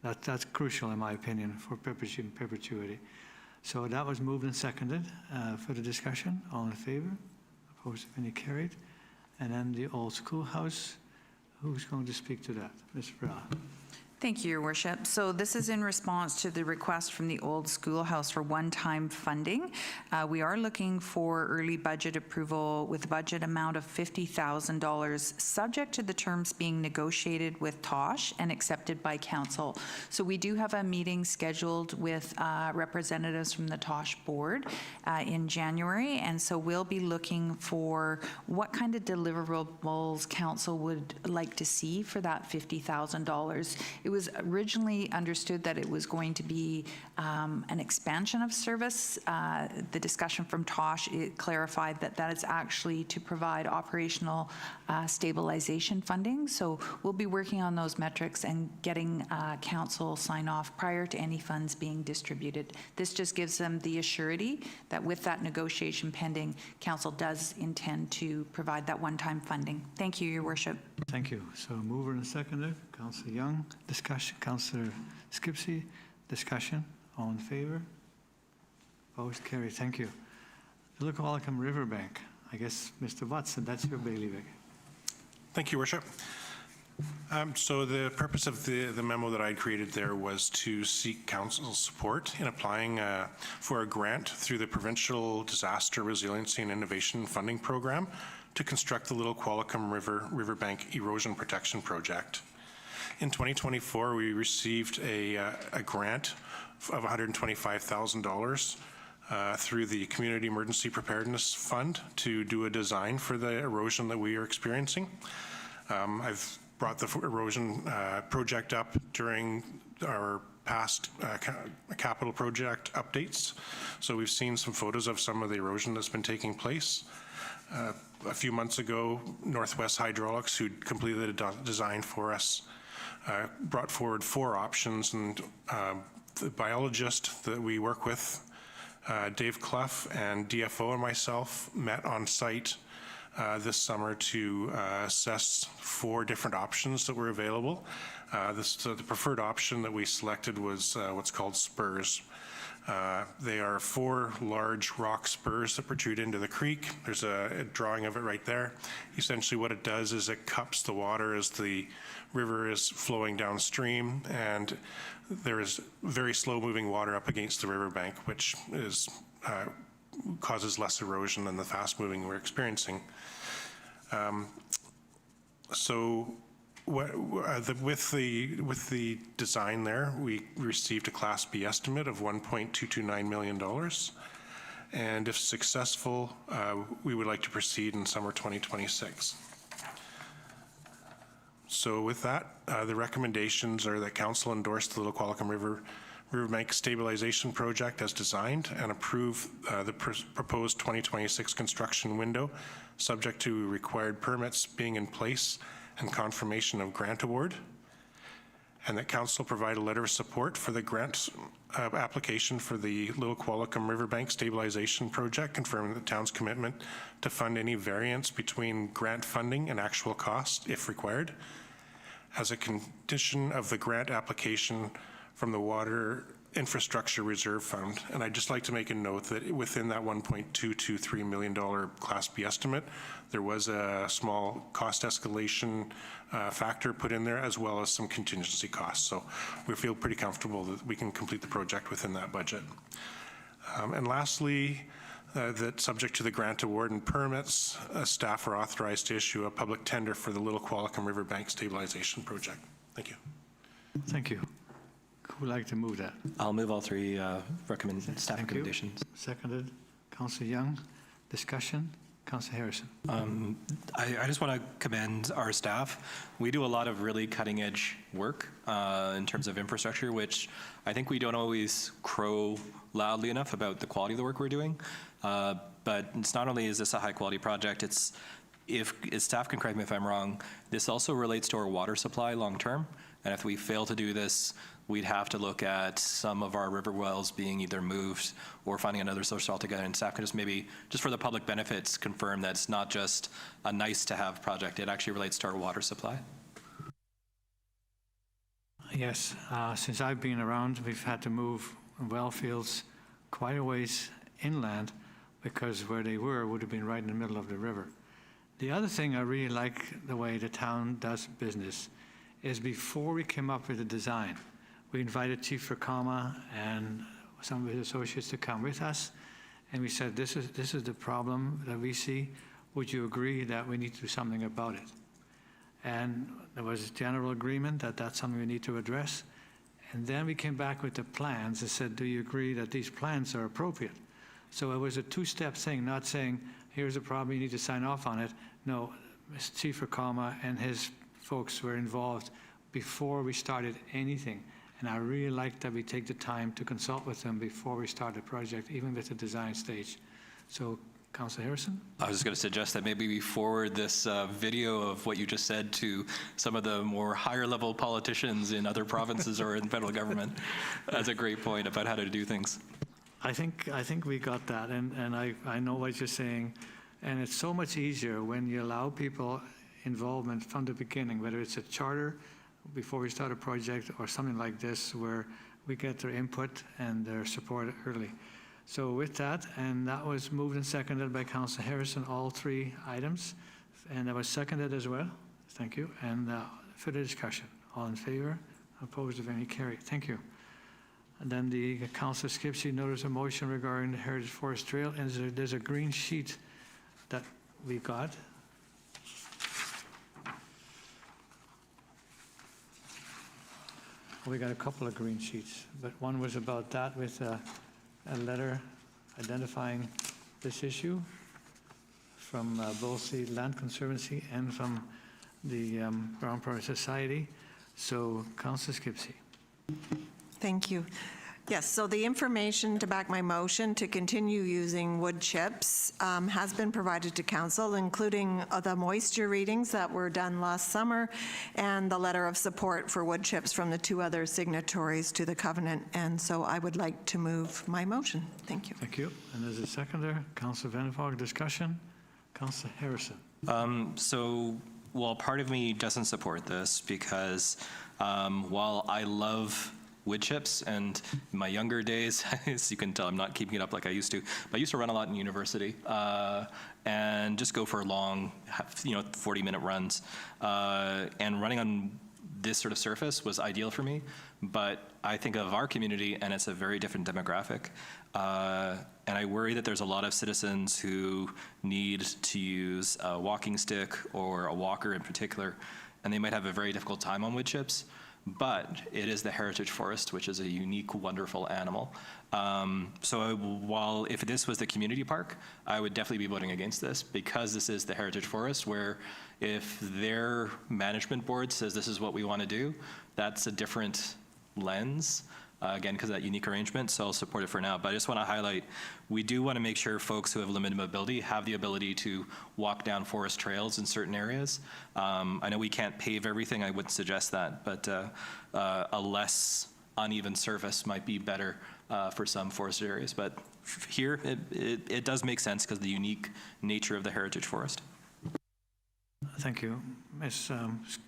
That's crucial, in my opinion, for perpetuity. So that was moved and seconded for the discussion. All in favor? Opposed, if any, carried. And then the old schoolhouse. Who's going to speak to that? Ms. Varela. Thank you, Your Worship. So this is in response to the request from the old schoolhouse for one-time funding. We are looking for early budget approval with a budget amount of $50,000, subject to the terms being negotiated with TOSH and accepted by council. So we do have a meeting scheduled with representatives from the TOSH board in January, and so we'll be looking for what kind of deliverables council would like to see for that $50,000. It was originally understood that it was going to be an expansion of service. The discussion from TOSH, it clarified that that is actually to provide operational stabilization funding. So we'll be working on those metrics and getting council sign off prior to any funds being distributed. This just gives them the assurity that with that negotiation pending, council does intend to provide that one-time funding. Thank you, Your Worship. Thank you. So mover and seconder, Councillor Young, discussion. Councillor Skipsey, discussion. All in favor? Opposed? Carried. Thank you. The Lookwalcom Riverbank. I guess, Mr. Watson, that's your bailiwick. Thank you, Worship. So the purpose of the memo that I created there was to seek council's support in applying for a grant through the Provincial Disaster Resiliency and Innovation Funding Program to construct the Little Qualicum Riverbank Erosion Protection Project. In 2024, we received a grant of $125,000 through the Community Emergency Preparedness Fund to do a design for the erosion that we are experiencing. I've brought the erosion project up during our past capital project updates. So we've seen some photos of some of the erosion that's been taking place. A few months ago, Northwest Hydraulics, who completed a design for us, brought forward 4 options, and the biologist that we work with, Dave Clough, and DFO and myself met on site this summer to assess 4 different options that were available. The preferred option that we selected was what's called spurs. They are 4 large rock spurs that protrude into the creek. There's a drawing of it right there. Essentially what it does is it cups the water as the river is flowing downstream, and there is very slow moving water up against the riverbank, which is causes less erosion than the fast moving we're experiencing. So with the design there, we received a Class B estimate of $1.229 million. And if successful, we would like to proceed in summer 2026. So with that, the recommendations are that council endorse the Little Qualicum Riverbank Stabilization Project as designed and approve the proposed 2026 construction window, subject to required permits being in place and confirmation of grant award, and that council provide a letter of support for the grant application for the Little Qualicum Riverbank Stabilization Project, confirming the town's commitment to fund any variance between grant funding and actual cost, if required, as a condition of the grant application from the Water Infrastructure Reserve Fund. And I'd just like to make a note that within that $1.223 million Class B estimate, there was a small cost escalation factor put in there, as well as some contingency costs. So we feel pretty comfortable that we can complete the project within that budget. And lastly, that subject to the grant award and permits, staff are authorized to issue a public tender for the Little Qualicum Riverbank Stabilization Project. Thank you. Thank you. Who would like to move that? I'll move all three staff Thank you. recommendations. Seconded. Councillor Young. Discussion. Councillor Harrison. I just want to commend our staff. We do a lot of really cutting edge work in terms of infrastructure, which I think we don't always crow loudly enough about the quality of the work we're doing. But it's not only is this a high quality project, it's, if staff can correct me if I'm wrong, this also relates to our water supply long term. And if we fail to do this, we'd have to look at some of our river wells being either moved or finding another source altogether. And staff can just maybe, just for the public benefits, confirm that it's not just a nice to have project. It actually relates to our water supply. Yes, since I've been around, we've had to move well fields quite a ways inland because where they were would have been right in the middle of the river. The other thing I really like the way the town does business is before we came up with the design, we invited Chief Verkama and some of his associates to come with us, and we said, this is the problem that we see. Would you agree that we need to do something about it? And there was general agreement that that's something we need to address. And then we came back with the plans and said, do you agree that these plans are appropriate? So it was a two-step thing, not saying, here's a problem, you need to sign off on it. No, Chief Verkama and his folks were involved before we started anything. And I really like that we take the time to consult with them before we start the project, even with the design stage. So, Councillor Harrison? I was going to suggest that maybe we forward this video of what you just said to some of the more higher level politicians in other provinces or in federal government. That's a great point about how to do things. I think we got that, and I know what you're saying. And it's so much easier when you allow people involvement from the beginning, whether it's a charter before we start a project or something like this, where we get their input and their support early. So with that, and that was moved and seconded by Councillor Harrison, all three items, and that was seconded as well. Thank you. And further discussion. All in favor? Opposed, if any, carried. Thank you. And then the Councillor Skipsey noticed a motion regarding the Heritage Forest Trail, and there's a green sheet that we got. We got a couple of green sheets, but one was about that with a letter identifying this issue from both the Land Conservancy and from the Brown Prairie Society. So, Councillor Skipsey. Thank you. Yes, so the information to back my motion to continue using wood chips has been provided to council, including the moisture readings that were done last summer and the letter of support for wood chips from the two other signatories to the covenant. And so I would like to move my motion. Thank you. Thank you. And there's a seconder. Councillor Vandervalk, discussion. Councillor Harrison. So, well, part of me doesn't support this because while I love wood chips, and in my younger days, as you can tell, I'm not keeping it up like I used to. But I used to run a lot in university and just go for long, 40-minute runs. And running on this sort of surface was ideal for me. But I think of our community, and it's a very different demographic. And I worry that there's a lot of citizens who need to use a walking stick or a walker in particular, and they might have a very difficult time on wood chips. But it is the heritage forest, which is a unique, wonderful animal. So while if this was the community park, I would definitely be voting against this, because this is the heritage forest, where if their management board says this is what we want to do, that's a different lens. Again, because of that unique arrangement, so I'll support it for now. But I just want to highlight, we do want to make sure folks who have limited mobility have the ability to walk down forest trails in certain areas. I know we can't pave everything, I wouldn't suggest that, but a less uneven surface might be better for some forested areas. But here, it does make sense because of the unique nature of the heritage forest. Thank you. Ms.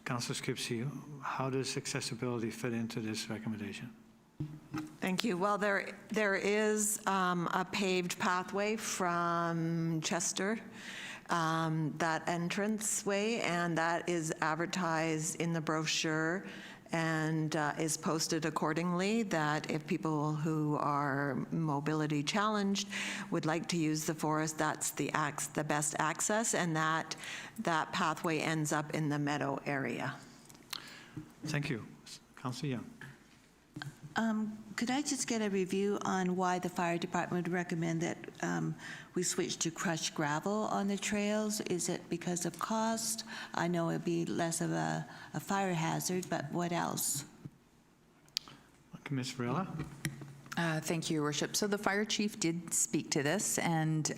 Councillor Skipsey, how does accessibility fit into this recommendation? Thank you. Well, there is a paved pathway from Chester, that entranceway, and that is advertised in the brochure and is posted accordingly, that if people who are mobility challenged would like to use the forest, that's the best access, and that pathway ends up in the meadow area. Thank you. Councillor Young. Could I just get a review on why the fire department would recommend that we switch to crushed gravel on the trails? Is it because of cost? I know it'd be less of a fire hazard, but what else? Okay, Ms. Varela. Thank you, Your Worship. So the fire chief did speak to this, and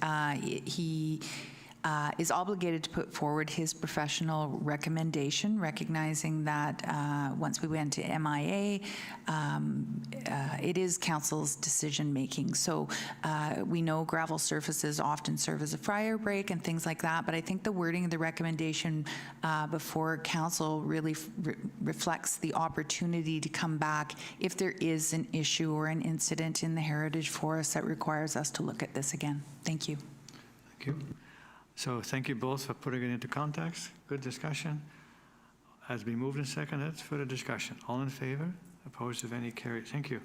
he is obligated to put forward his professional recommendation, recognizing that once we went to MIA, it is council's decision-making. So we know gravel surfaces often serve as a fire break and things like that, but I think the wording of the recommendation before council really reflects the opportunity to come back if there is an issue or an incident in the heritage forest that requires us to look at this again. Thank you. Thank you. So thank you both for putting it into context. Good discussion. Has been moved and seconded. Further discussion. All in favor? Opposed, if any, carried. Thank you.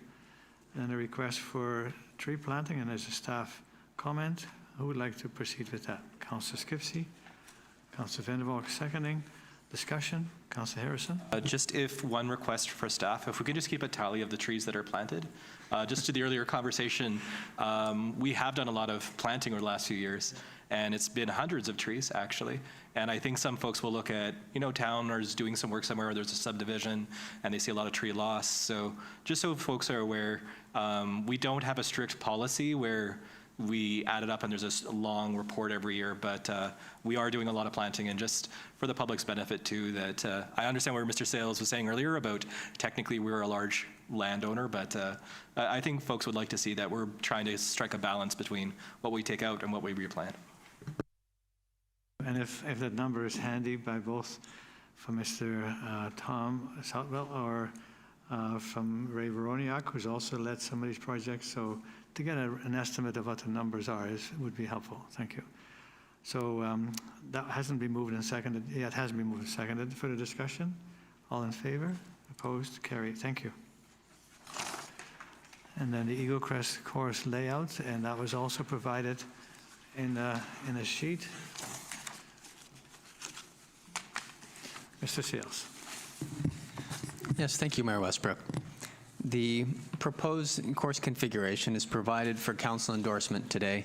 And a request for tree planting, and as a staff comment, who would like to proceed with that? Councillor Skipsey, Councillor Van der Valk seconding. Discussion. Councillor Harrison. Just if one request for staff, if we could just keep a tally of the trees that are planted. Just to the earlier conversation, we have done a lot of planting over the last few years, and it's been hundreds of trees, actually. And I think some folks will look at, town or is doing some work somewhere where there's a subdivision, and they see a lot of tree loss. So just so folks are aware, we don't have a strict policy where we add it up and there's a long report every year, but we are doing a lot of planting, and just for the public's benefit too, that I understand what Mr. Sales was saying earlier about technically we're a large landowner, but I think folks would like to see that we're trying to strike a balance between what we take out and what we replant. And if that number is handy by both from Mr. Tom Southwell or from Ray Veroniak, who's also led some of these projects, so to get an estimate of what the numbers are would be helpful. Thank you. So that hasn't been moved and seconded. Yeah, it hasn't been moved and seconded. Further discussion? All in favor? Opposed? Carried. Thank you. And then the Eagle Crest course layout, and that was also provided in a sheet. Mr. Sales. Yes, thank you, Mayor Westbrook. The proposed course configuration is provided for council endorsement today.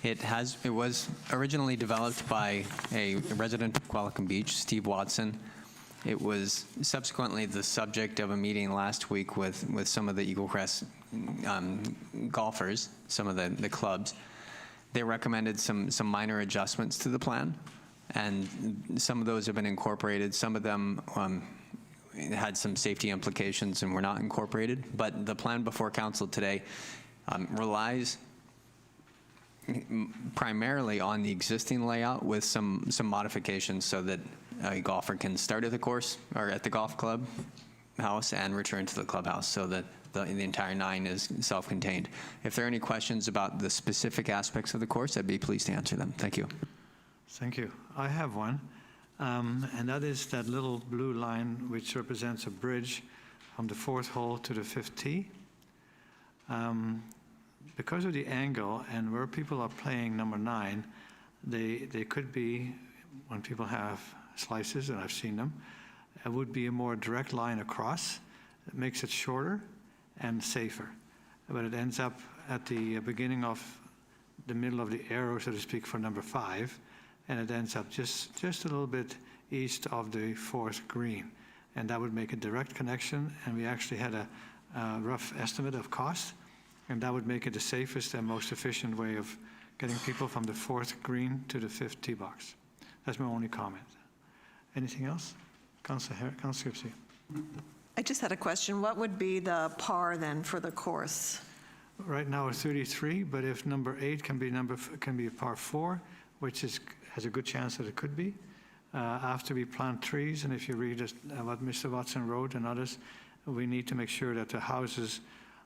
It was originally developed by a resident of Qualicum Beach, Steve Watson. It was subsequently the subject of a meeting last week with some of the Eagle Crest golfers, some of the clubs. They recommended some minor adjustments to the plan, and some of those have been incorporated. Some of them had some safety implications and were not incorporated, but the plan before council today relies primarily on the existing layout with some modifications so that a golfer can start at the course or at the golf club house and return to the clubhouse, so that the entire 9 is self-contained. If there are any questions about the specific aspects of the course, I'd be pleased to answer them. Thank you. Thank you. I have one. And that is that little blue line which represents a bridge from the 4th hole to the 5th tee. because of the angle and where people are playing number 9, they could be, when people have slices, and I've seen them, it would be a more direct line across. It makes it shorter and safer. But it ends up at the beginning of the middle of the arrow, so to speak, for number 5, and it ends up just a little bit east of the 4th green. And that would make a direct connection, and we actually had a rough estimate of cost, and that would make it the safest and most efficient way of getting people from the 4th green to the 5th tee box. That's my only comment. Anything else? Councillor Gipsy. I just had a question. What would be the par then for the course? Right now it's 33, but if number 8 can be a par 4, which has a good chance that it could be, after we plant trees, and if you read what Mr. Watson wrote and others, we need to make sure that the houses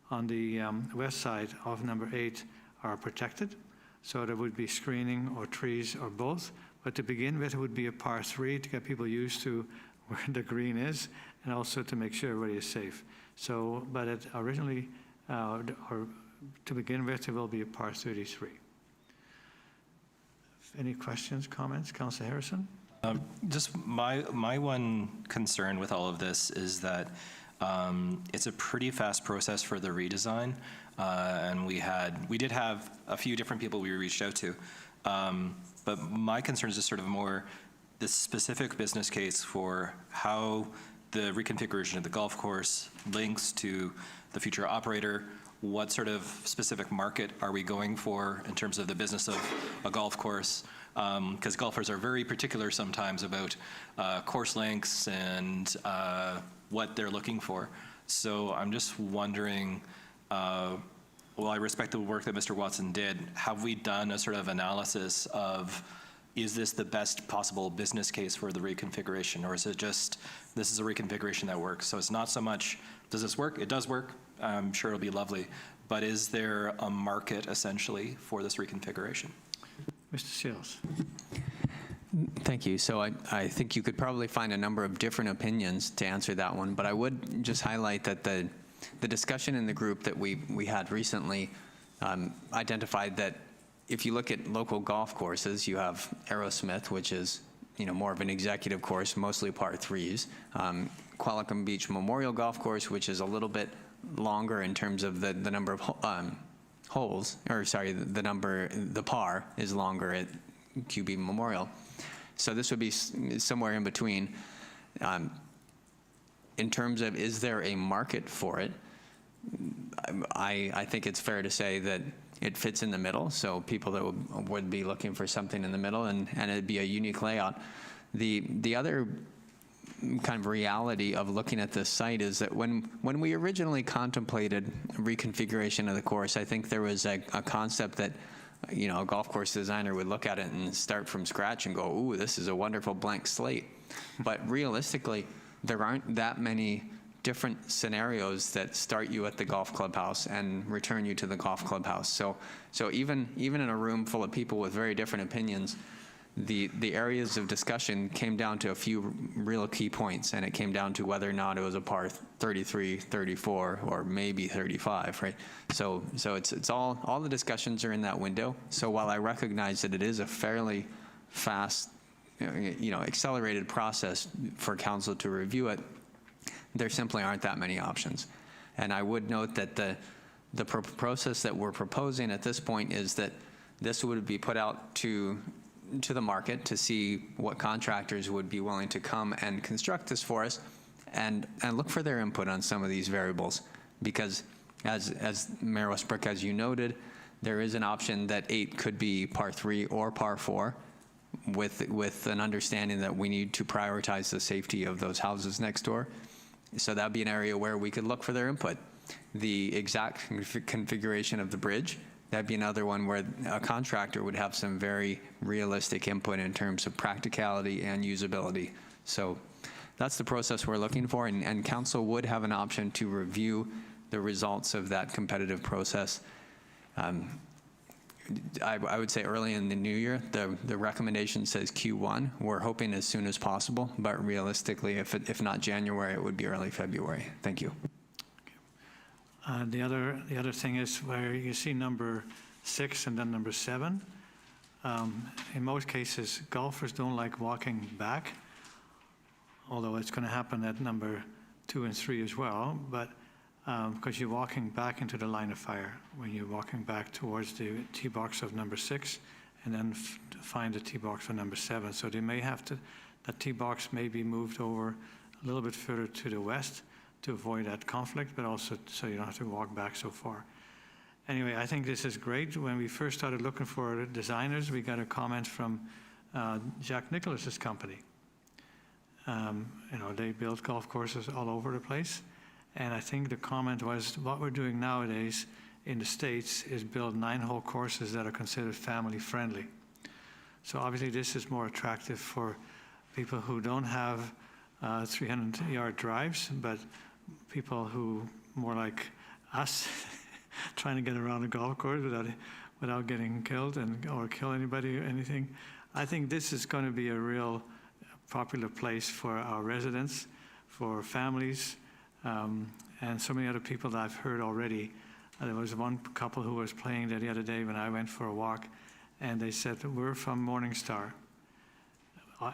on the west side of number 8 are protected. So there would be screening or trees or both. But to begin with, it would be a par 3 to get people used to where the green is, and also to make sure everybody is safe. So, but it originally, or to begin with, it will be a par 33. Any questions, comments? Councillor Harrison? Just my one concern with all of this is that it's a pretty fast process for the redesign, and we did have a few different people we reached out to, but my concern is just sort of more the specific business case for how the reconfiguration of the golf course links to the future operator. What sort of specific market are we going for in terms of the business of a golf course? Because golfers are very particular sometimes about course lengths and what they're looking for. So I'm just wondering, well, I respect the work that Mr. Watson did. Have we done a sort of analysis of, is this the best possible business case for the reconfiguration, or is it just, this is a reconfiguration that works? So it's not so much, does this work? It does work. I'm sure it'll be lovely. But is there a market, essentially, for this reconfiguration? Mr. Seals. Thank you. So I think you could probably find a number of different opinions to answer that one, but I would just highlight that the discussion in the group that we had recently identified that if you look at local golf courses, you have Aerosmith, which is more of an executive course, mostly par 3s. Qualicum Beach Memorial Golf Course, which is a little bit longer in terms of the number of holes, or sorry, the par is longer at QB Memorial. So this would be somewhere in between. In terms of, is there a market for it? I think it's fair to say that it fits in the middle, so people that would be looking for something in the middle, and it'd be a unique layout. The other kind of reality of looking at this site is that when we originally contemplated reconfiguration of the course, I think there was a concept that a golf course designer would look at it and start from scratch and go, ooh, this is a wonderful blank slate. But realistically, there aren't that many different scenarios that start you at the golf clubhouse and return you to the golf clubhouse. So even in a room full of people with very different opinions, the areas of discussion came down to a few real key points, and it came down to whether or not it was a par 33, 34, or maybe 35, right? So it's all the discussions are in that window. So while I recognize that it is a fairly fast, accelerated process for council to review it, there simply aren't that many options. And I would note that the process that we're proposing at this point is that this would be put out to the market to see what contractors would be willing to come and construct this for us, and look for their input on some of these variables. Because as Mayor Westbrook, as you noted, there is an option that 8 could be par 3 or par 4, with an understanding that we need to prioritize the safety of those houses next door. So that'd be an area where we could look for their input. The exact configuration of the bridge, that'd be another one where a contractor would have some very realistic input in terms of practicality and usability. So that's the process we're looking for, and council would have an option to review the results of that competitive process. I would say early in the new year. The recommendation says Q1. We're hoping as soon as possible, but realistically, if not January, it would be early February. Thank you. The other thing is where you see number 6 and then number 7. In most cases, golfers don't like walking back, although it's going to happen at number 2 and 3 as well, but because you're walking back into the line of fire when you're walking back towards the tee box of number 6 and then find the tee box for number 7. So they may have to, that tee box may be moved over a little bit further to the west to avoid that conflict, but also so you don't have to walk back so far. Anyway, I think this is great. When we first started looking for designers, we got a comment from Jack Nicklaus's company. They build golf courses all over the place. And I think the comment was, what we're doing nowadays in the States is build 9-hole courses that are considered family friendly. So obviously this is more attractive for people who don't have 300-yard drives, but people who, more like us, trying to get around a golf course without getting killed or kill anybody or anything. I think this is going to be a real popular place for our residents, for families, and so many other people that I've heard already. There was one couple who was playing there the other day when I went for a walk, and they said, we're from Morningstar.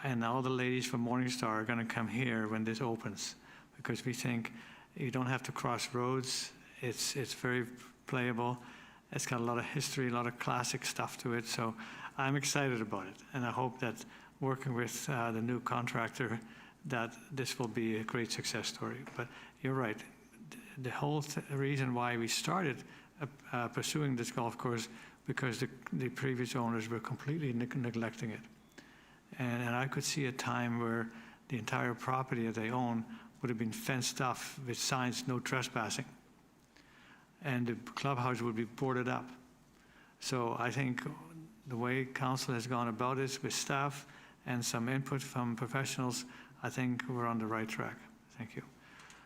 And all the ladies from Morningstar are going to come here when this opens, because we think you don't have to cross roads. It's very playable. It's got a lot of history, a lot of classic stuff to it. So I'm excited about it, and I hope that working with the new contractor, that this will be a great success story. But you're right. The whole reason why we started pursuing this golf course, because the previous owners were completely neglecting it. And I could see a time where the entire property that they own would have been fenced off with signs, no trespassing. And the clubhouse would be boarded up. So I think the way council has gone about this with staff and some input from professionals, I think we're on the right track. Thank you.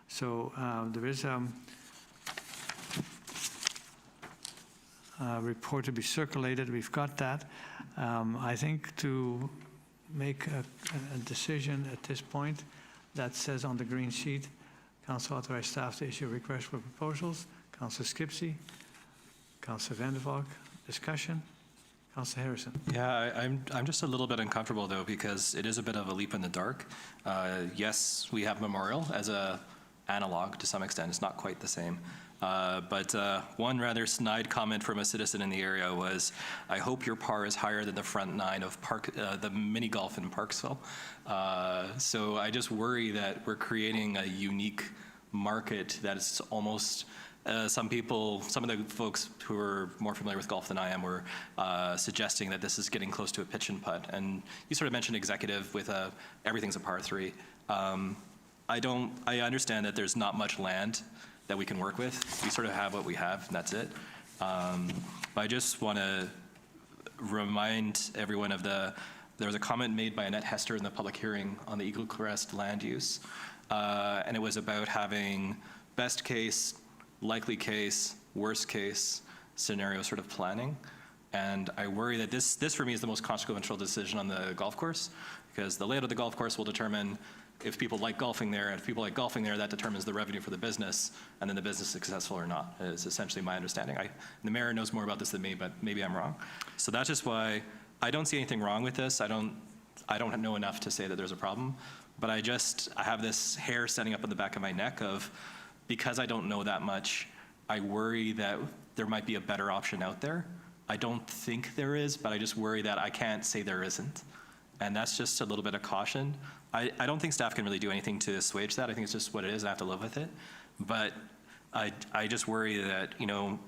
So there is a report to be circulated. We've got that. I think to make a decision at this point that says on the green sheet, council authorized staff to issue a request for proposals. Councillor Skipsey, Councillor Van der Valk, discussion. Councillor Harrison. Yeah, I'm just a little bit uncomfortable though, because it is a bit of a leap in the dark. Yes, we have Memorial as a analog to some extent. It's not quite the same. But one rather snide comment from a citizen in the area was, I hope your par is higher than the front 9 of the mini golf in Parksville. So I just worry that we're creating a unique market that is almost, some of the folks who are more familiar with golf than I am were suggesting that this is getting close to a pitch and putt. And you sort of mentioned executive with everything's a par 3. I understand that there's not much land that we can work with. We sort of have what we have, and that's it. But I just want to remind everyone of there was a comment made by Annette Hester in the public hearing on the Eagle Crest land use, and it was about having best case, likely case, worst case scenario sort of planning. And I worry that this for me is the most consequential decision on the golf course, because the layout of the golf course will determine if people like golfing there, and if people like golfing there, that determines the revenue for the business, and then the business is successful or not, is essentially my understanding. The mayor knows more about this than me, but maybe I'm wrong. So that's just why I don't see anything wrong with this. I don't know enough to say that there's a problem, but I have this hair standing up on the back of my neck of, because I don't know that much, I worry that there might be a better option out there. I don't think there is, but I just worry that I can't say there isn't. And that's just a little bit of caution. I don't think staff can really do anything to assuage that. I think it's just what it is, and I have to live with it. But I just worry that,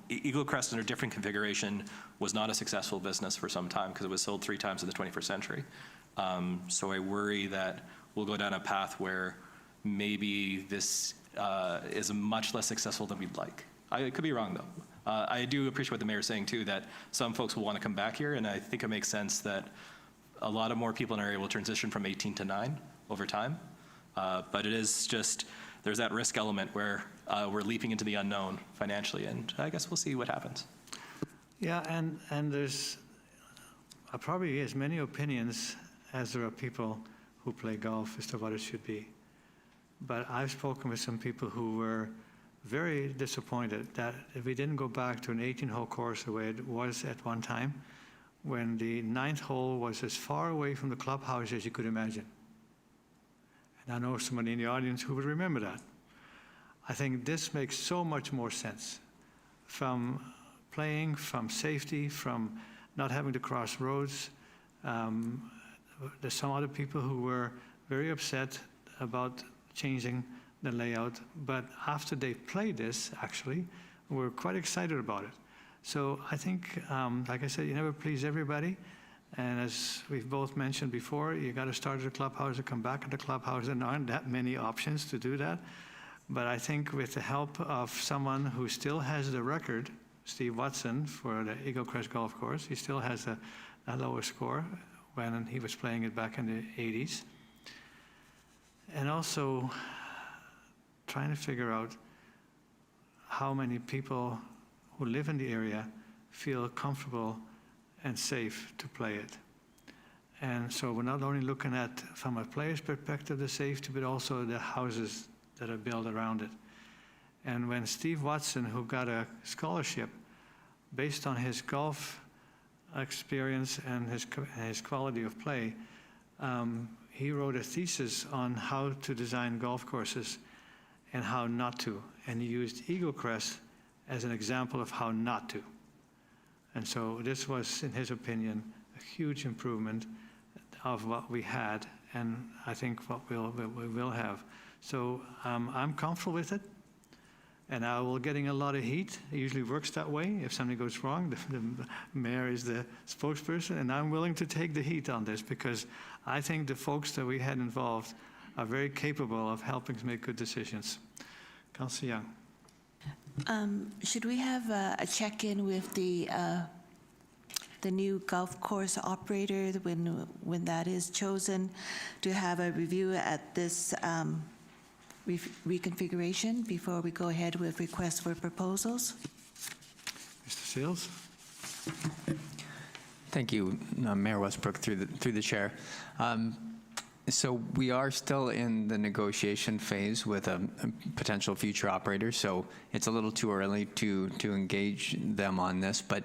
Eagle Crest in a different configuration was not a successful business for some time because it was sold 3 times in the 21st century. So I worry that we'll go down a path where maybe this is much less successful than we'd like. I could be wrong, though. I do appreciate what the mayor's saying, too, that some folks will want to come back here, and I think it makes sense that a lot of more people in our area will transition from 18 to 9 over time. But it is just, there's that risk element where we're leaping into the unknown financially, and I guess we'll see what happens. Yeah, and there's probably as many opinions as there are people who play golf as to what it should be. But I've spoken with some people who were very disappointed that if we didn't go back to an 18-hole course the way it was at one time, when the 9th hole was as far away from the clubhouse as you could imagine. And I know somebody in the audience who would remember that. I think this makes so much more sense. From playing, from safety, from not having to cross roads. There's some other people who were very upset about changing the layout, but after they played this, actually, were quite excited about it. So I think, like I said, you never please everybody. And as we've both mentioned before, you got to start at the clubhouse and come back at the clubhouse. And there aren't that many options to do that. But I think with the help of someone who still has the record, Steve Watson, for the Eagle Crest Golf Course, he still has a lower score when he was playing it back in the 80s. And also trying to figure out how many people who live in the area feel comfortable and safe to play it. And so we're not only looking at, from a player's perspective, the safety, but also the houses that are built around it. And when Steve Watson, who got a scholarship based on his golf experience and his quality of play, he wrote a thesis on how to design golf courses and how not to. And he used Eagle Crest as an example of how not to. And so this was, in his opinion, a huge improvement of what we had, and I think what we will have. So I'm comfortable with it, and I will getting a lot of heat. It usually works that way. If something goes wrong, the mayor is the spokesperson, and I'm willing to take the heat on this because I think the folks that we had involved are very capable of helping to make good decisions. Councillor Young. Should we have a check-in with the new golf course operator when that is chosen, to have a review at this reconfiguration before we go ahead with requests for proposals? Mr. Seals? Thank you, Mayor Westbrook, through the chair. So we are still in the negotiation phase with a potential future operator, so it's a little too early to engage them on this, but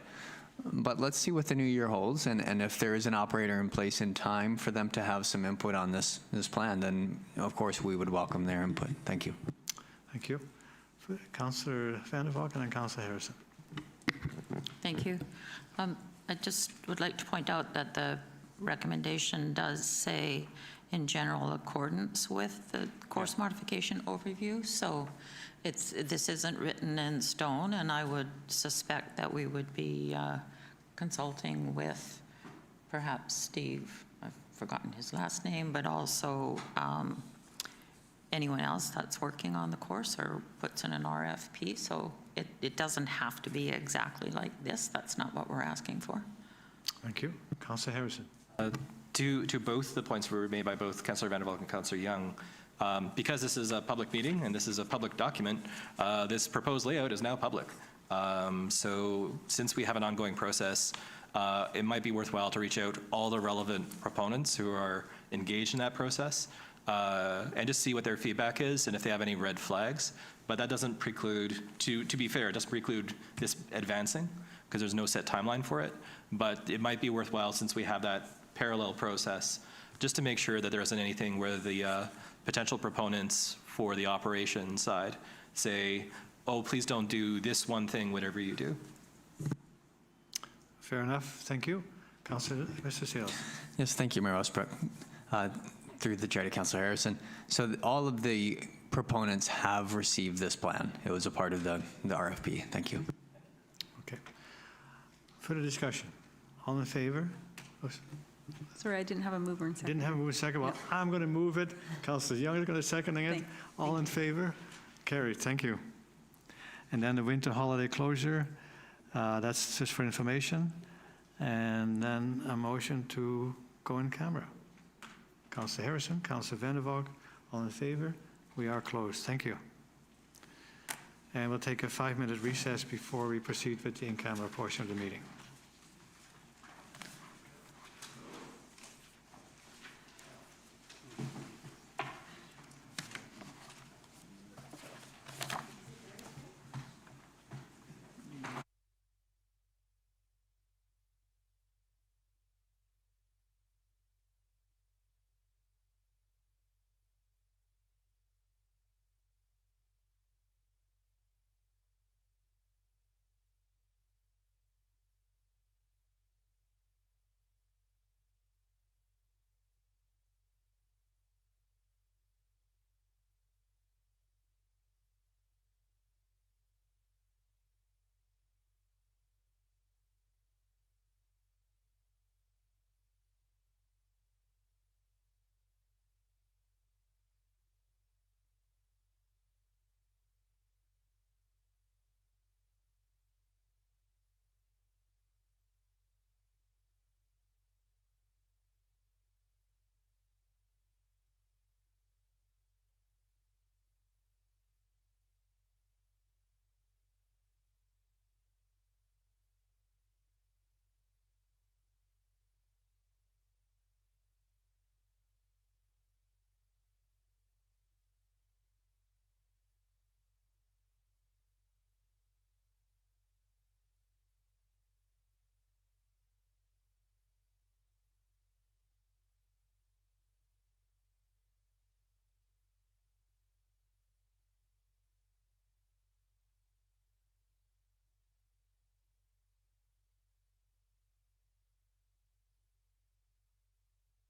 let's see what the new year holds, and if there is an operator in place in time for them to have some input on this plan, then of course we would welcome their input. Thank you. Thank you. Councillor Van der Valk and then Councillor Harrison. Thank you. I just would like to point out that the recommendation does say in general accordance with the course modification overview. So this isn't written in stone, and I would suspect that we would be consulting with perhaps Steve, I've forgotten his last name, but also anyone else that's working on the course or puts in an RFP. So it doesn't have to be exactly like this. That's not what we're asking for. Thank you. Councillor Harrison. To both the points were made by both Councillor Van der Valk and Councillor Young, because this is a public meeting and this is a public document, this proposed layout is now public. So since we have an ongoing process, it might be worthwhile to reach out all the relevant proponents who are engaged in that process and just see what their feedback is and if they have any red flags. But that doesn't preclude, to be fair, it doesn't preclude this advancing because there's no set timeline for it. But it might be worthwhile, since we have that parallel process, just to make sure that there isn't anything where the potential proponents for the operation side say, oh, please don't do this one thing, whatever you do. Fair enough. Thank you. Councillor, Mr. Seals. Yes, thank you, Mayor Westbrook. Through the chair to Councillor Harrison. So all of the proponents have received this plan. It was a part of the RFP. Thank you. Okay. Further discussion. All in favor? Sorry, I didn't have a mover and second. Didn't have a move second. Well, I'm going to move it. Councillor Young is going to seconding it. All in favor? Carried. Thank you. And then the winter holiday closure, that's just for information. And then a motion to go in camera. Councillor Harrison, Councillor Van der Valk, all in favor? We are closed. Thank you. And we'll take a 5-minute recess before we proceed with the in-camera portion of the meeting.